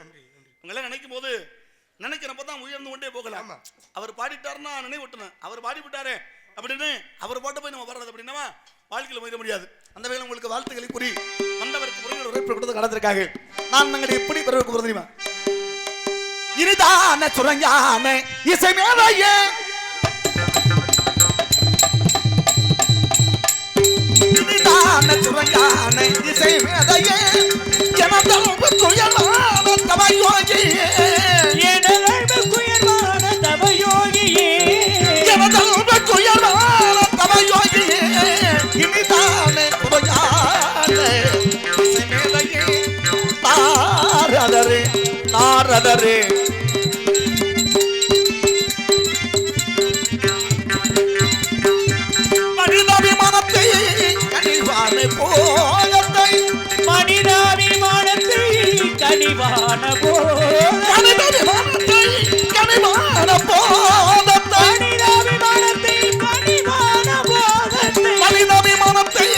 உங்களெல்லாம் நினைக்கும் போது நினைக்கிறப்ப தான் உயர்ந்து கொண்டே போகலாம். அவர் பாடிட்டாருன்னா நினைவூட்டணும். அவர் பாடிவிட்டாரே அப்படின்னு அவர் பாட்டு போய் நம்ம வர்றது அப்படின்னா வாழ்க்கையில் முயற முடியாது. அந்த வகையில் உங்களுக்கு வாழ்த்துக்களை கூறி வந்தவருக்கு முறையில் உரைப்பு கொடுத்து கடத்திற்காக நான் நாங்கள் எப்படி பிறகு போகிறது தெரியுமா? இனிதான சுரஞ்சான இசை மேலையே, இனிதான சுரஞ்சான இசை மேலையே, எனதல் குயலான தவயோகியே, எனதல் குயலான தவயோகியே, எனதல் குயலான தவயோகியே, இனிதான சுரஞ்சான இசை மேலையே, நாரதரே நாரதரே மனிதாபிமானத்தை கனிவான போதத்தை, மனிதாபிமானத்தை கனிவான மனிதாபிமானத்தை கனிவான போதத்தை, மனிதாபிமானத்தை கனிவான போதத்தை, மனிதாபிமானத்தை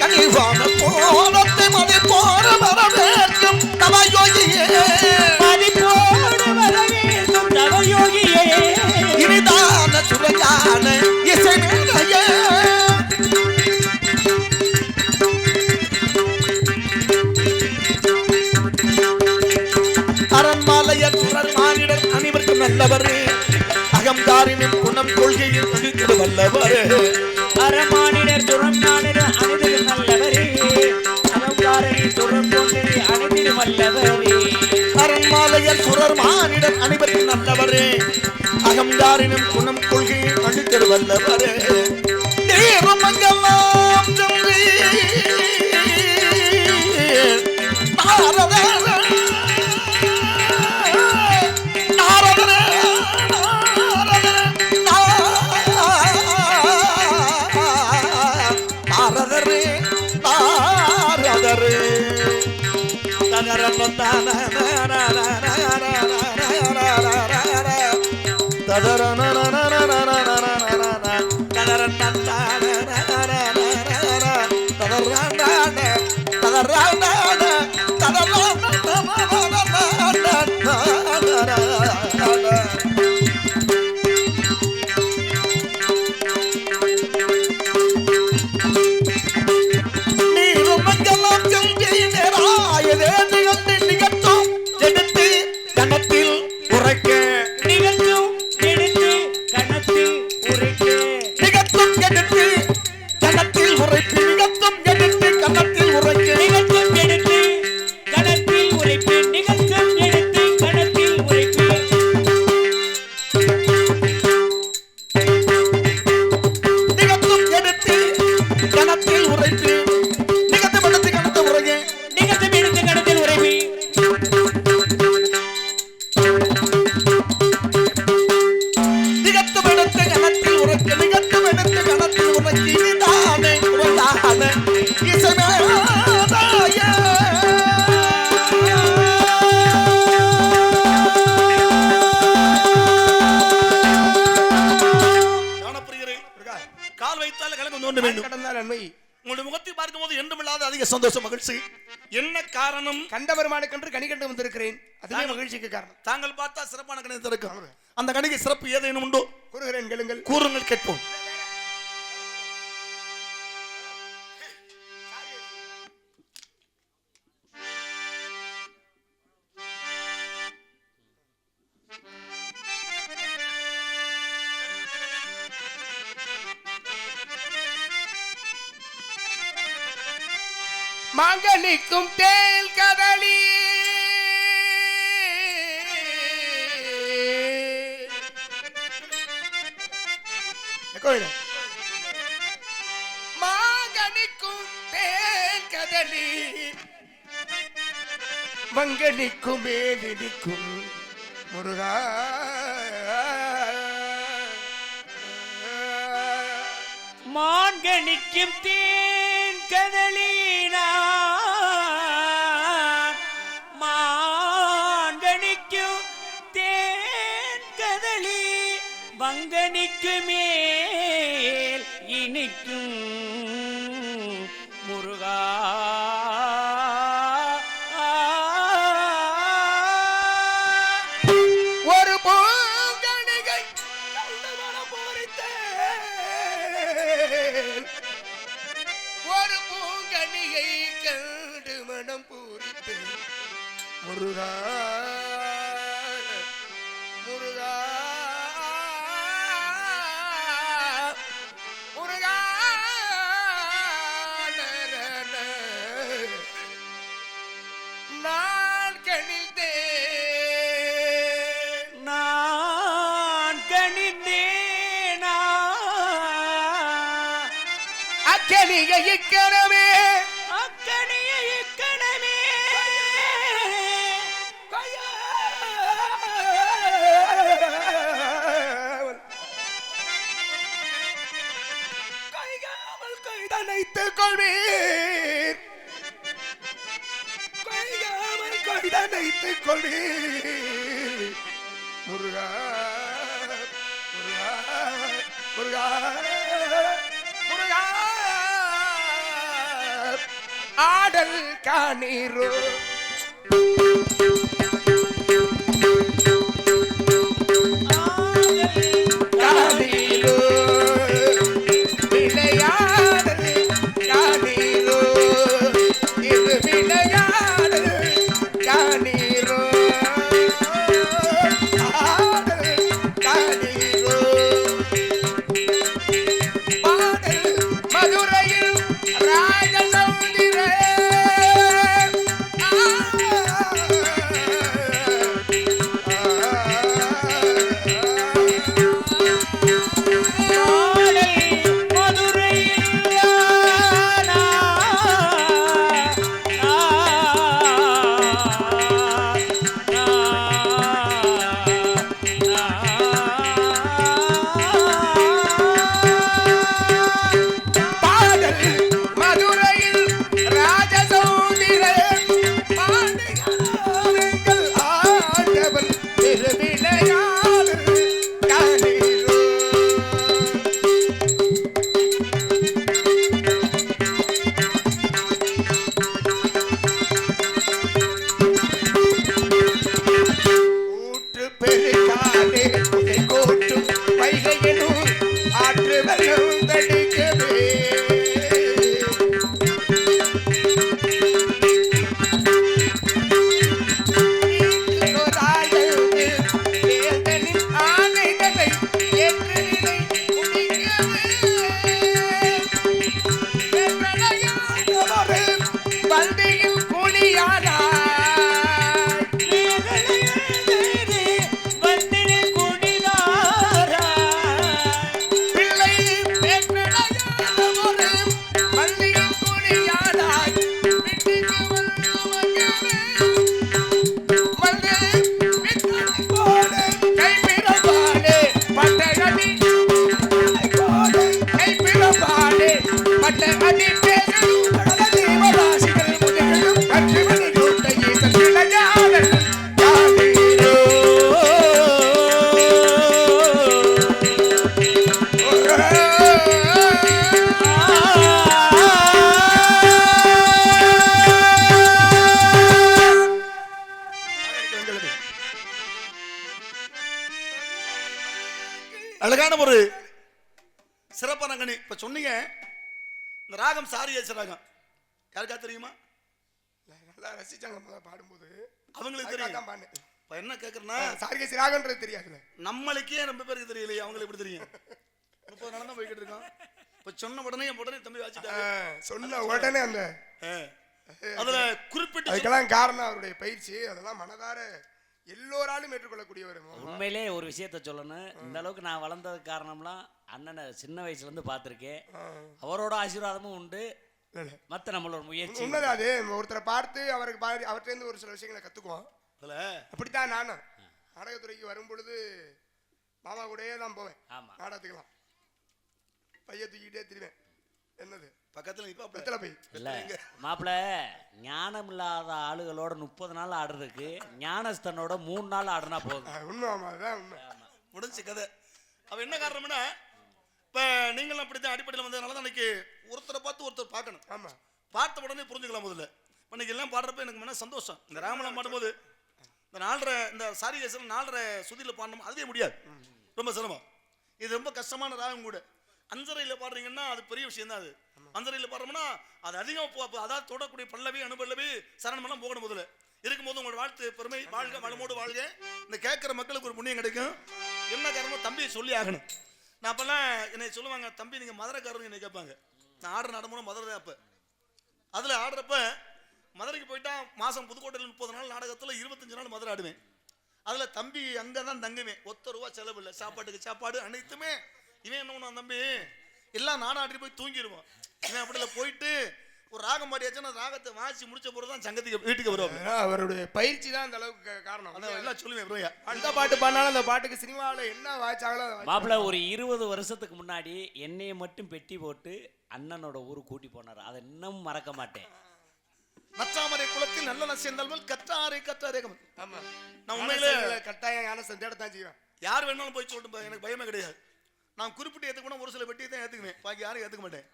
கனிவான போதத்தை, மதிப்பு மதிப்போடு வரவேற்கும் தவயோகியே இனிதான சுரஞான இசை மேதையே அரண்மாலைய சுரர் மானிடர் அனைவருக்கும் நல்லவரே அகம்காரினும் குணம் கொள்கையில் அழித்திட வல்லவரே அரமானிடர் துறந்தானிடர் அனைவரும் நல்லவரே அகங்காரனின் துறம் கொண்டே அனைவரும் வல்லவரே அரண்மாலையர் சுரர் மானிடர் அனைவருக்கும் நல்லவரே அகம்காரினும் குணம் கொள்கையில் அழித்திட வல்லவரே தேவமங்கலாம் ஜெய் சந்தோஷம் மகிழ்ச்சி என்ன காரணம் கண்டவருமானுக்கென்று கனி கண்டு வந்திருக்கிறேன் அதுவே மகிழ்ச்சிக்கு காரணம் தாங்கள் பார்த்தா சிறப்பான கணி திறக்கும் அந்த கணிக்கு சிறப்பு ஏதேனும் உண்டோ கூறுகிறேன் கேளுங்கள் கூறுங்கள் கேட்போம் மாங்கனிக்கும் தேல் கதலி மாங்கனிக்கும் தேல் கதலி மங்கனிக்கும் மேலினிக்கும் முருகா மாங்கனிக்கும் தேன் கதலினா மாங்கனிக்கும் தேன் கதலி வங்கனிக்கு மேல் இனிக்கும் முருகா ஒரு பூங்கணிகை ஒரு பூங்கணியை கண்டு மனம் பூரித்து முருகா முருகா முருகா நான் கணிந்தேன் நான் கணிந்தேனா அக்கனியை இக்கணமே அக்கனியை இக்கணமே கையாமல் கைதனைத்துக் கொள்வீர் கையாமல் கைதனைத்துக் கொள்வீர் முருகா முருகா முருகா முருகா ஆடல் காணீரோ அழகான ஒரு சிறப்பான கணி. இப்ப சொன்னீங்க இந்த ராகம் சாரியேச ராகம் யாருக்கா தெரியுமா? நல்லா ரசிச்சாங்க பாடும்போது, அவங்களுக்கு தெரியும். பாடினேன். இப்ப என்ன கேக்குறேன்னா சாரியேச ராகம்ன்றது தெரியாதுல்ல, நம்மளுக்கே ரொம்ப பேருக்கு தெரியலையே, அவங்களுக்கு எப்படி தெரியும்? 30 நாள் தான் போய்கிட்டு இருக்கோம். இப்ப சொன்ன உடனே தம்பி வாசிட்டாங்க. சொன்ன உடனே அந்த அதுல குறிப்பிட்டு அதுக்கெல்லாம் காரணம் அவருடைய பயிற்சி. அதெல்லாம் மனதார எல்லோராலும் ஏற்றுக்கொள்ளக்கூடியவர். உண்மையிலே ஒரு விஷயத்த சொல்லணும், இந்த அளவுக்கு நான் வளர்ந்ததுக்கு காரணம்லாம் அண்ணனை சின்ன வயசுல இருந்து பார்த்துருக்கேன். அவரோட ஆசீர்வாதமும் உண்டு, மற்ற நம்மளோட முயற்சி. உண்மைதான் அது. ஒருத்தரை பார்த்து அவருக்கு அவர்கிட்ட ஒரு சில விஷயங்களை கத்துக்குவோம். அப்படித்தான் நானும் நாடகத்துறைக்கு வரும் பொழுது மாமா கூடயே தான் போவேன். நாடகத்துக்கலாம் பைய தூக்கிட்டே திரிவேன். என்னது பக்கத்துல இல்ல மாப்பிள்ள, ஞானம் இல்லாத ஆளுகளோட 30 நாள் ஆடுறதுக்கு ஞானஸ்தனோட 3 நாள் ஆடுனா போதும். உண்மை முடிஞ்சு கதை. அவ என்ன காரணம்னா, இப்ப நீங்களும் அப்படித்தான் அடிப்படையில் வந்ததுனால தான் இன்னைக்கு ஒருத்தரை பார்த்து ஒருத்தர் பார்க்கணும். ஆமா, பார்த்த உடனே புரிஞ்சுக்கலாம். முதல்ல இன்னைக்கு எல்லாம் பாடுறப்ப எனக்கு மன சந்தோஷம். இந்த ராமலாம் பாடும்போது இந்த 4.5 இந்த சாரிகேசன் 4.5 சுதியில் பாடணும், அதுவே முடியாது, ரொம்ப சிரமம். இது ரொம்ப கஷ்டமான ராகம் கூட. அஞ்சரையில் பாடுறீங்கன்னா அது பெரிய விஷயம் தான். அது அஞ்சரையில் பாடுறோம்னா அது அதிகம் அதாவது தொடக்கூடிய பல்லவி அனுபல்லவி சரணமெல்லாம் போகணும். முதல்ல இருக்கும்போது உங்களோட வாழ்த்து பெருமை வாழ்க, வளமோடு வாழ்க. இந்த கேட்குற மக்களுக்கு ஒரு புண்ணியம் கிடைக்கும். என்ன காரணம், தம்பியை சொல்லி ஆகணும். நான் அப்பெல்லாம் என்னை சொல்லுவாங்க, தம்பி நீங்கள் மதுரைக்காரங்க என்னை கேட்பாங்க. நான் ஆடுற நடமுறை மதுரை தான். அப்போ அதில் ஆடுறப்ப மதுரைக்கு போயிட்டா மாதம் புதுக்கோட்டையில் 30 நாள் நாடகத்தில் 25 நாள் மதுரை ஆடுவேன். அதில் தம்பி அங்கே தான் தங்குவேன். ₹1 செலவு இல்லை, சாப்பாட்டுக்கு சாப்பாடு அனைத்துமே. இவன் என்ன பண்ணுவான், தம்பி எல்லாம் நாடாடி போய் தூங்கிடுவான். இவன் அப்படில போயிட்டு ஒரு ராகம் பாடியாச்சுன்னா ராகத்தை வாசி முடிச்ச பிறகு தான் சங்கத்துக்கு வீட்டுக்கு வருவாங்க. அவருடைய பயிற்சி தான் அந்த அளவுக்கு காரணம். எல்லாம் சொல்லுவேன். அந்த பாட்டு பாடினாலும் அந்த பாட்டுக்கு சினிமாவில் என்ன வாய்ச்சாங்களோ. மாப்பிள்ள ஒரு 20 வருஷத்துக்கு முன்னாடி என்னைய மட்டும் பெட்டி போட்டு அண்ணனோட ஊருக்கு கூட்டி போனார். அதை இன்னும் மறக்க மாட்டேன். நச்சாமரை குளத்தில் நல்ல சேர்ந்தால் கற்றாரை கற்றாரேகம். ஆமா, நான் உண்மையிலே கட்டாயம் யான தேடத்தான் செய்வேன். யார் வேணாலும் போய் சொல்லிட்டு எனக்கு பயமே கிடையாது. நான் குறிப்பிட்டு ஏற்றுக்கணும், ஒரு சில பெட்டியை தான் ஏற்றுக்குவேன், பாக்கி யாரும் ஏற்றுக்க மாட்டேன்.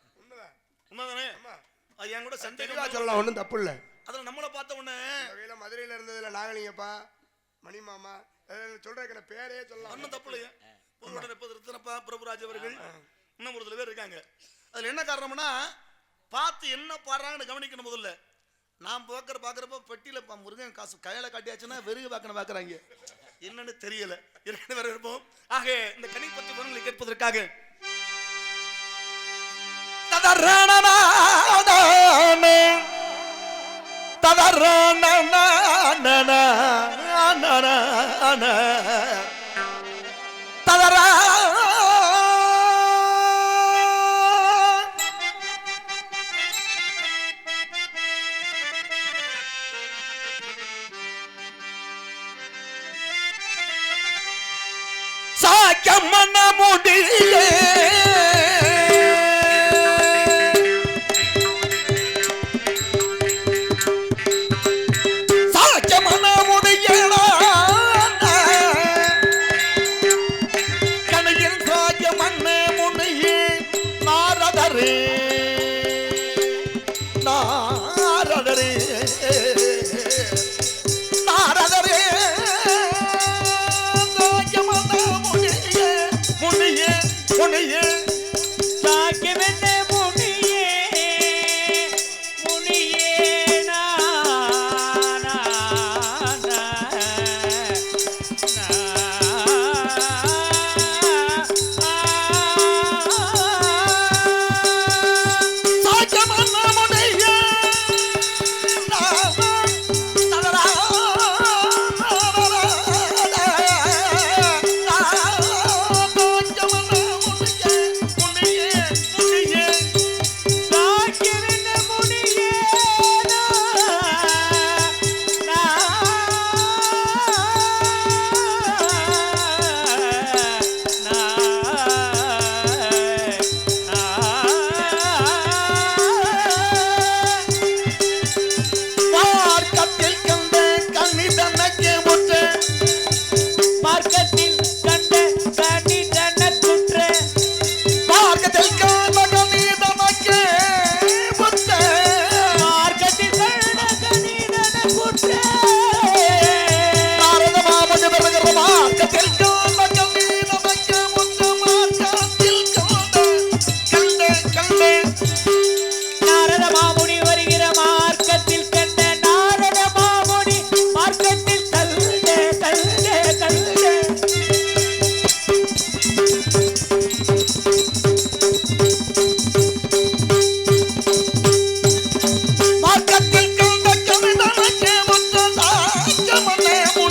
உண்மைதானே? அது என் கூட சந்தேகமா சொல்லலாம், ஒன்றும் தப்பு இல்லை. அதில் நம்மளை பார்த்த உடனே மதுரையில் இருந்ததுல நாகலிங்கப்பா, மணிமாமா சொல்றேன், பேரே சொல்லலாம், ஒன்றும் தப்பு இல்லையா. ரத்தனப்பா, பிரபுராஜ் அவர்கள், இன்னும் ஒரு சில பேர் இருக்காங்க. அதில் என்ன காரணம்னா, பார்த்து என்ன பாடுறாங்கன்னு கவனிக்கணும். முதல்ல நான் பார்க்குறப்ப பெட்டியில் முருகன் காசு கையில் காட்டியாச்சுன்னா வெறுகு பார்க்குறாங்க, என்னன்னு தெரியல. வேற இருப்போம். ஆக இந்த கனி பற்றி விவரங்களை கேட்பதற்காக சாக்கம்மன முடியே கணையில் சாக்கமன்ன முனையே நாரதரே நாரதரே நாரதரே முனையே முனையே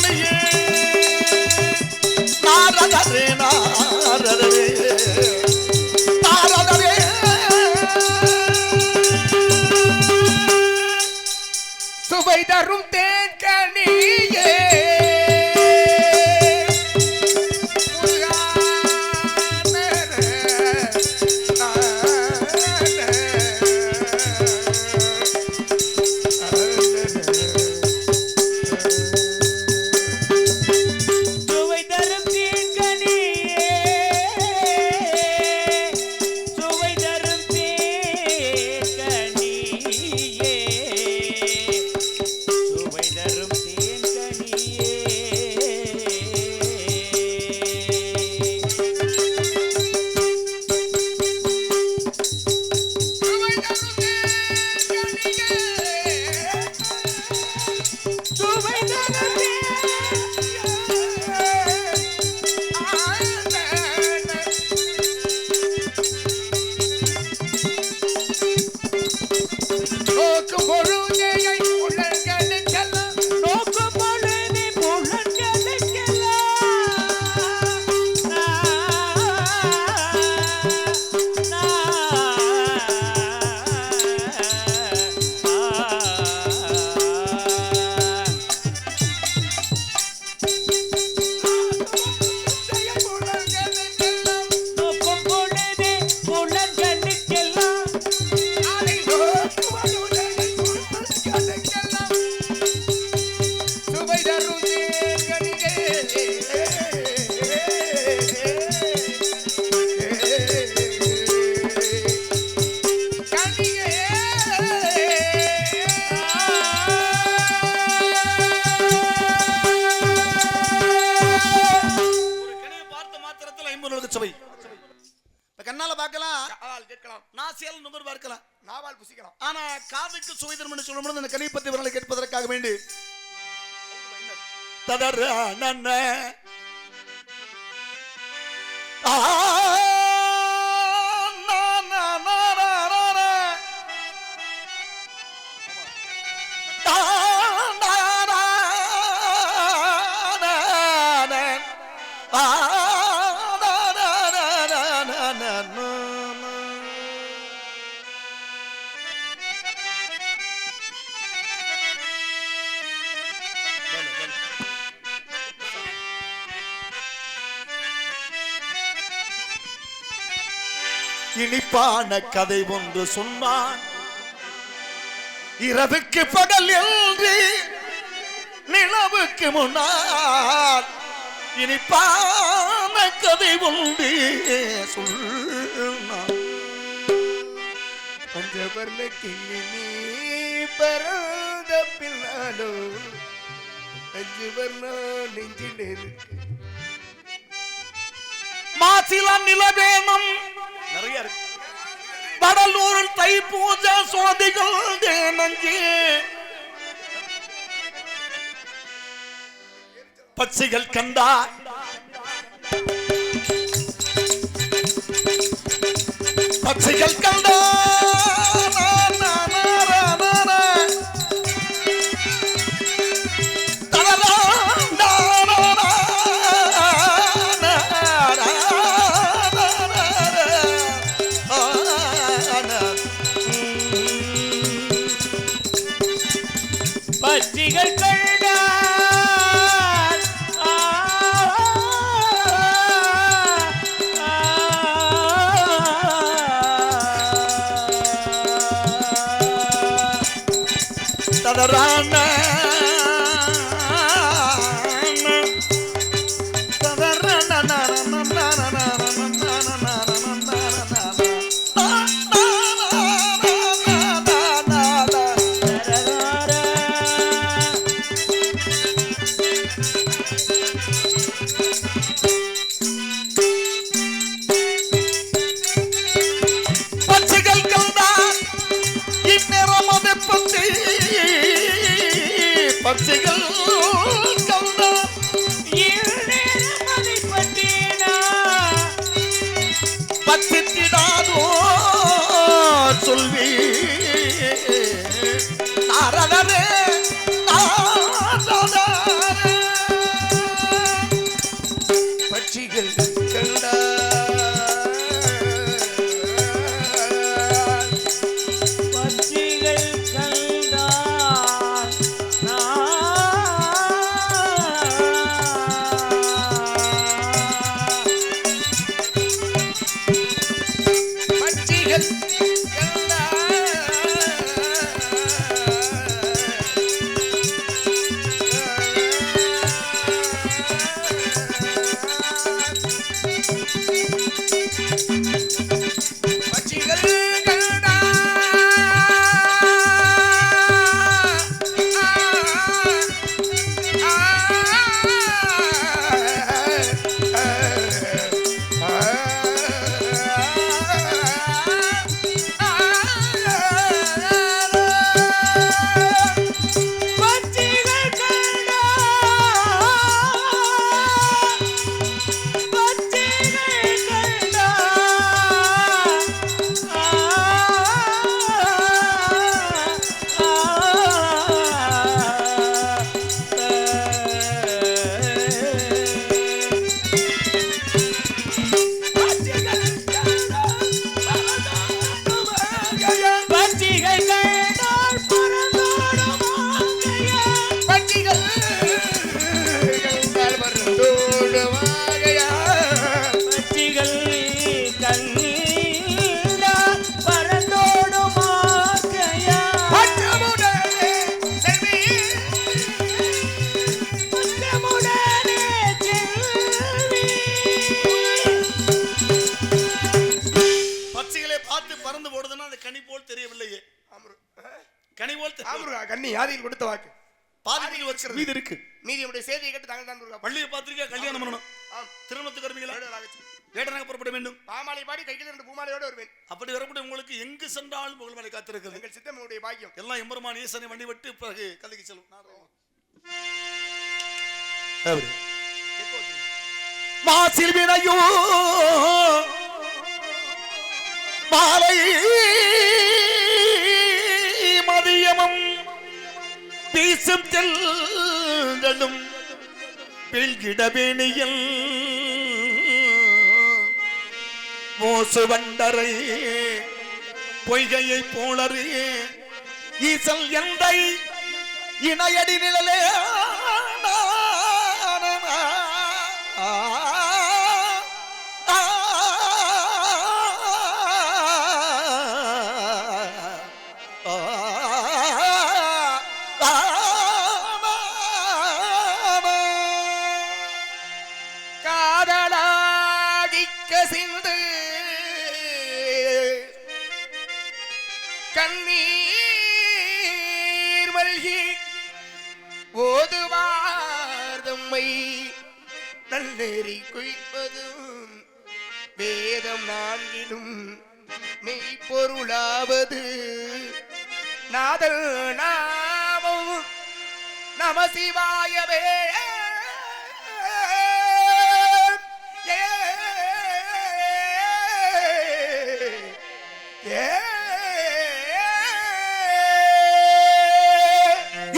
கலியே நாரதரே நாரதரே நாரதரே சுவை தரும் தேன்கனியே கண்ணால பார்க்கலாம், கேட்கலாம், நாசியால் நுகர் பார்க்கலாம், நாவால் புசிக்கலாம். ஆனா காதுக்கு சுவை தரும் என்று சொல்லும்போது அந்த கனி பத்தி விரலை கேட்பதற்காக வேண்டி ததர நன்ன இனிப்பான கதை ஒன்று சொன்னான். இரவுக்கு பகல் என்று நிலவுக்கு முன்னால் இனிப்பான கதை ஒன்று சொன்னான். பஞ்சவர்ண கிண்ணி பரந்த பின்னாலோ அஞ்சு வர்ணம் நெஞ்சில் இருக்கு. மாசிலம் நிலவேனம் நிறைய இருக்கு. வடலூரில் தைப்பூஜை சோதிகள் நஞ்சு பச்சைகள் கண்டா பச்சைகள் கண்டா பச்சிகள் கண்டார் தடரான பச்சைகள் கண்டா பச்சித்திடாதோ சொல்வி நாரதரே நாரதரே முருகா கண்ணி ஆதியில் கொடுத்த வாக்கு பாதி வச்சிருக்கிறது மீதி இருக்கு. மீதி உடைய சேதியை கேட்டு தாங்கள் தான் முருகா. பள்ளியை பார்த்திருக்கா? கல்யாணம் பண்ணணும். திருமணத்துக்கு வருவீங்களா? வேடனாக புறப்பட வேண்டும். பாமாலை பாடி கையில் 2 பூமாலையோடு வருவேன். அப்படி வரப்பட உங்களுக்கு எங்கு சென்றாலும் புகழ்மலை காத்திருக்கிறது. எங்கள் சித்தம்முடைய பாக்கியம். எல்லாம் எம்பெருமான் ஈசனை வண்டி விட்டு பிறகு கல்விக்கு செல்லும். மாசில் வினையோ மாலை மதியமும் வீசும் செல்லும் பில்கிடவேணியில் மோசு வண்டரை பொய்கையை போலறி ஈசல் எந்தை இணையடி நிழலே கண்ணீர் மல்கி ஓதுவார்தம்மை நல்லெறி குய்ப்பதும் வேதம் 4லும் மெய்ப்பொருளாவது நாதல் நாமம் நம சிவாயவே.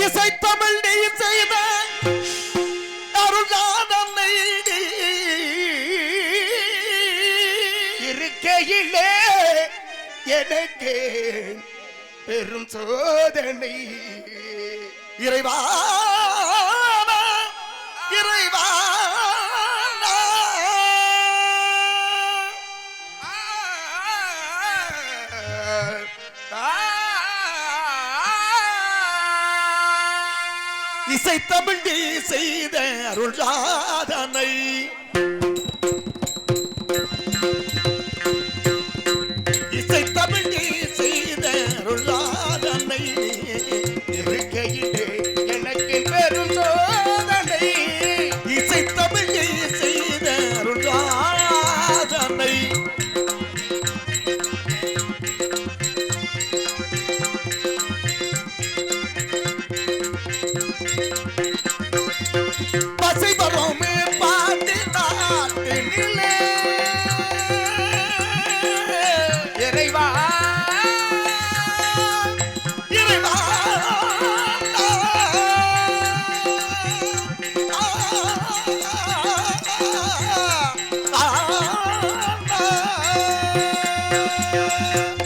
இசைத்தமிழ் நீ செய்த அருளாதனை இருக்கையிலே எனக்கு பெரும் சோதனை. இறைவா இறைவா இசைத்தமிழ் நீ செய்த அருள் சாதனை இசைத்தமிழ் நீ செய்த அருள் சாதனை இருக்கையிலே எனக்கு பெரும் சோதனை. இசைத்தமிழ் நீ செய்த அருள் சாதனை பசை வரோமே பாட்டு நாட்டினிலே இறைவா இறைவா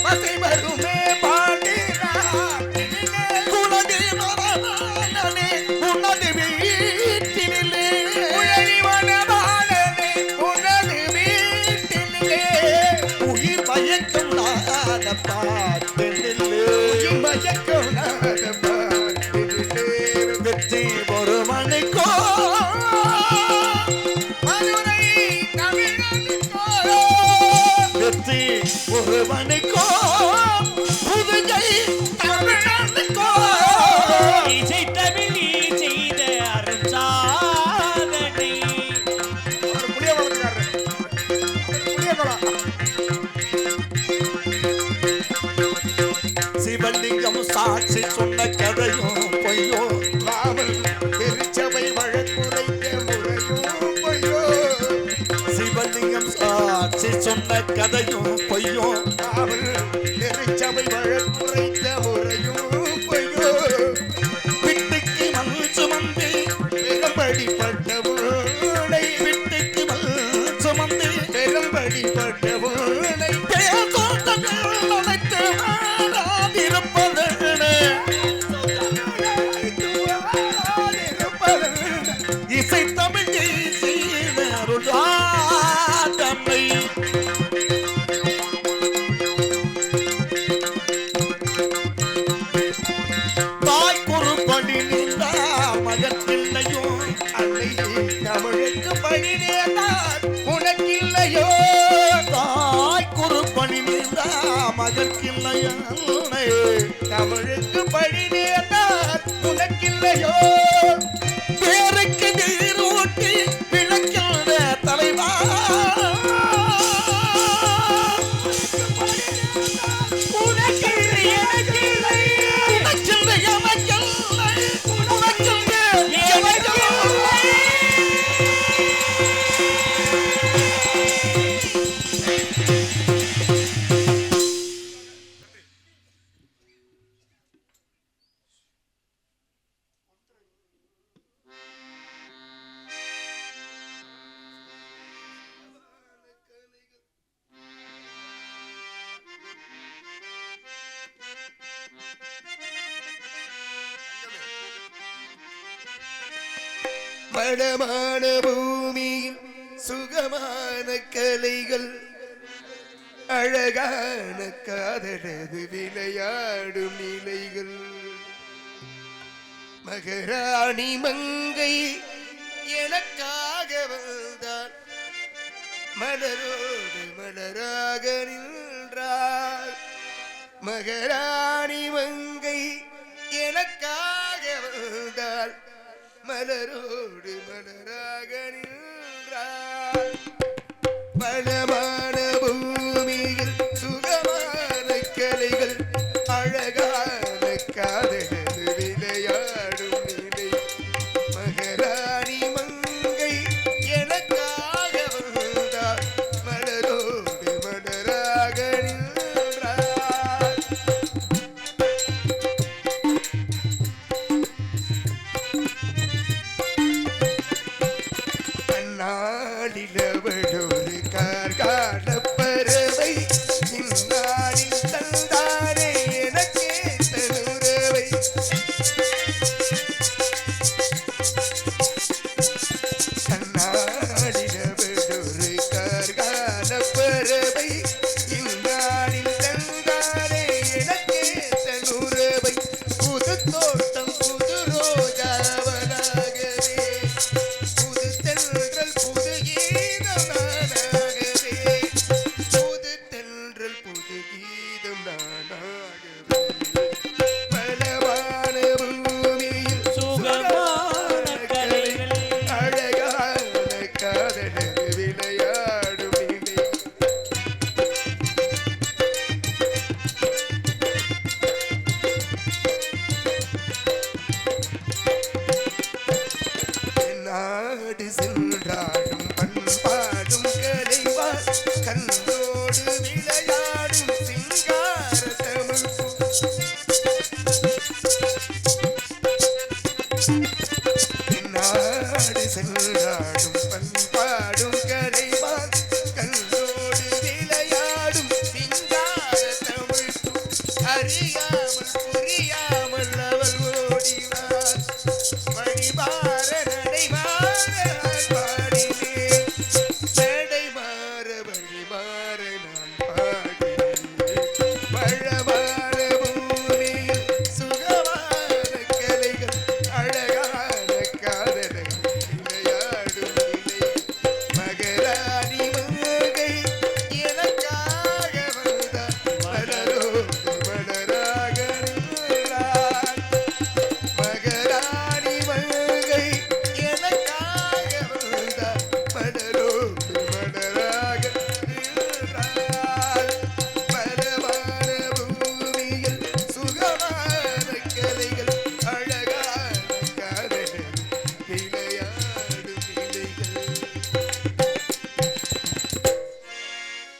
பசை வருமே பாடி நாட்டினிலே குலதி மரணனே உனது வீட்டினிலே உழவி வனமானனே உனது வீட்டினிலே உயிர் மயக்கம் நாத பாட்டினிலே மயக்கம் நாத பாட்டினிலே வெற்றி ஒரு மணிக்கோ மதுரை தமிழனுக்கோ வெற்றி ஒரு மணிக்கோ புதுகை தமிழனுக்கோ இசைத்தமிழ் நீ செய்த அருட்சாதனை. அவர் புளியகுளத்துக்காரர். புளியகுளம். சிவலிங்கம் சாட்சி சொன்ன கதையும் பொய்யோ காவல் திருச்சபை வழக்குரைத்த முறையும் பொய்யோ. சிவலிங்கம் சாட்சி சொன்ன கதையும் பொய்யோ காவல் திருச்சபை வழக்குரைத்த முறையும் பொய்யோ. விட்டுக்கு மண் சுமந்து பெரும்படிப்பட்ட ஊனை விட்டுக்கு மண் சுமந்து பெரும்படிப்பட்ட ஊனை பேசோட்டங்கள் நினைத்து வாழாதிருப்பதே இசை தமிழ் செய்த அருளாதமை தாய் குறுபடி நின்ற மகத்தில்லையோ அன்னை தமிழுக்கு பணி நேர்ந்தால் உனக்கில்லையோ. தாய் குறுபடி நின்ற மகத்தில்லையோ தமிழுக்கு பணி நேர்ந்தால் இல்லையோ பேருக்கு நீரூட்டி விளக்கின்ற தலைவா மடமான பூமியில் சுகமான கலைகள் அழகான காதலது விளையாடும் நிலைகள் மகராணி மங்கை எனக்காக வந்தார் மலரோடு மலராக நின்றார் மகராணி மங்கை எனக்காக வந்தார் மலரோடு மலராக நின்றார் பலமான பூமியில் சுகமான கலைகள் அழகான காதலது விளையாடும் நிலை மகராணி மங்கை எனக்காக வந்தார் மலரோடு மலராக நின்றார் நாடிலவடொரு கார்கால பறவை இந்நாடில் தந்தாரே எனக்கே தனுரவை நாடிலவடொரு கார்கால பறவை இந்நாடில் தந்தாரே எனக்கே தனுரவை புது தோட்டம் புது ரோஜாவனாகவே புது தென்றல் புது கீதம் நானாகவே புது தென்றல் புது கீதம் நானாகவே பலவான பூமியில் சுகமான கலைகள் அழகான காதலது விளையாடும் நிலை நாடு சென்றாடும் பண்பாடும் கலைவார் கண்ணோடு விளையாடும் சிங்கார தமிழ் நாடு சென்றாடும் பண்பாடும் கலைவார்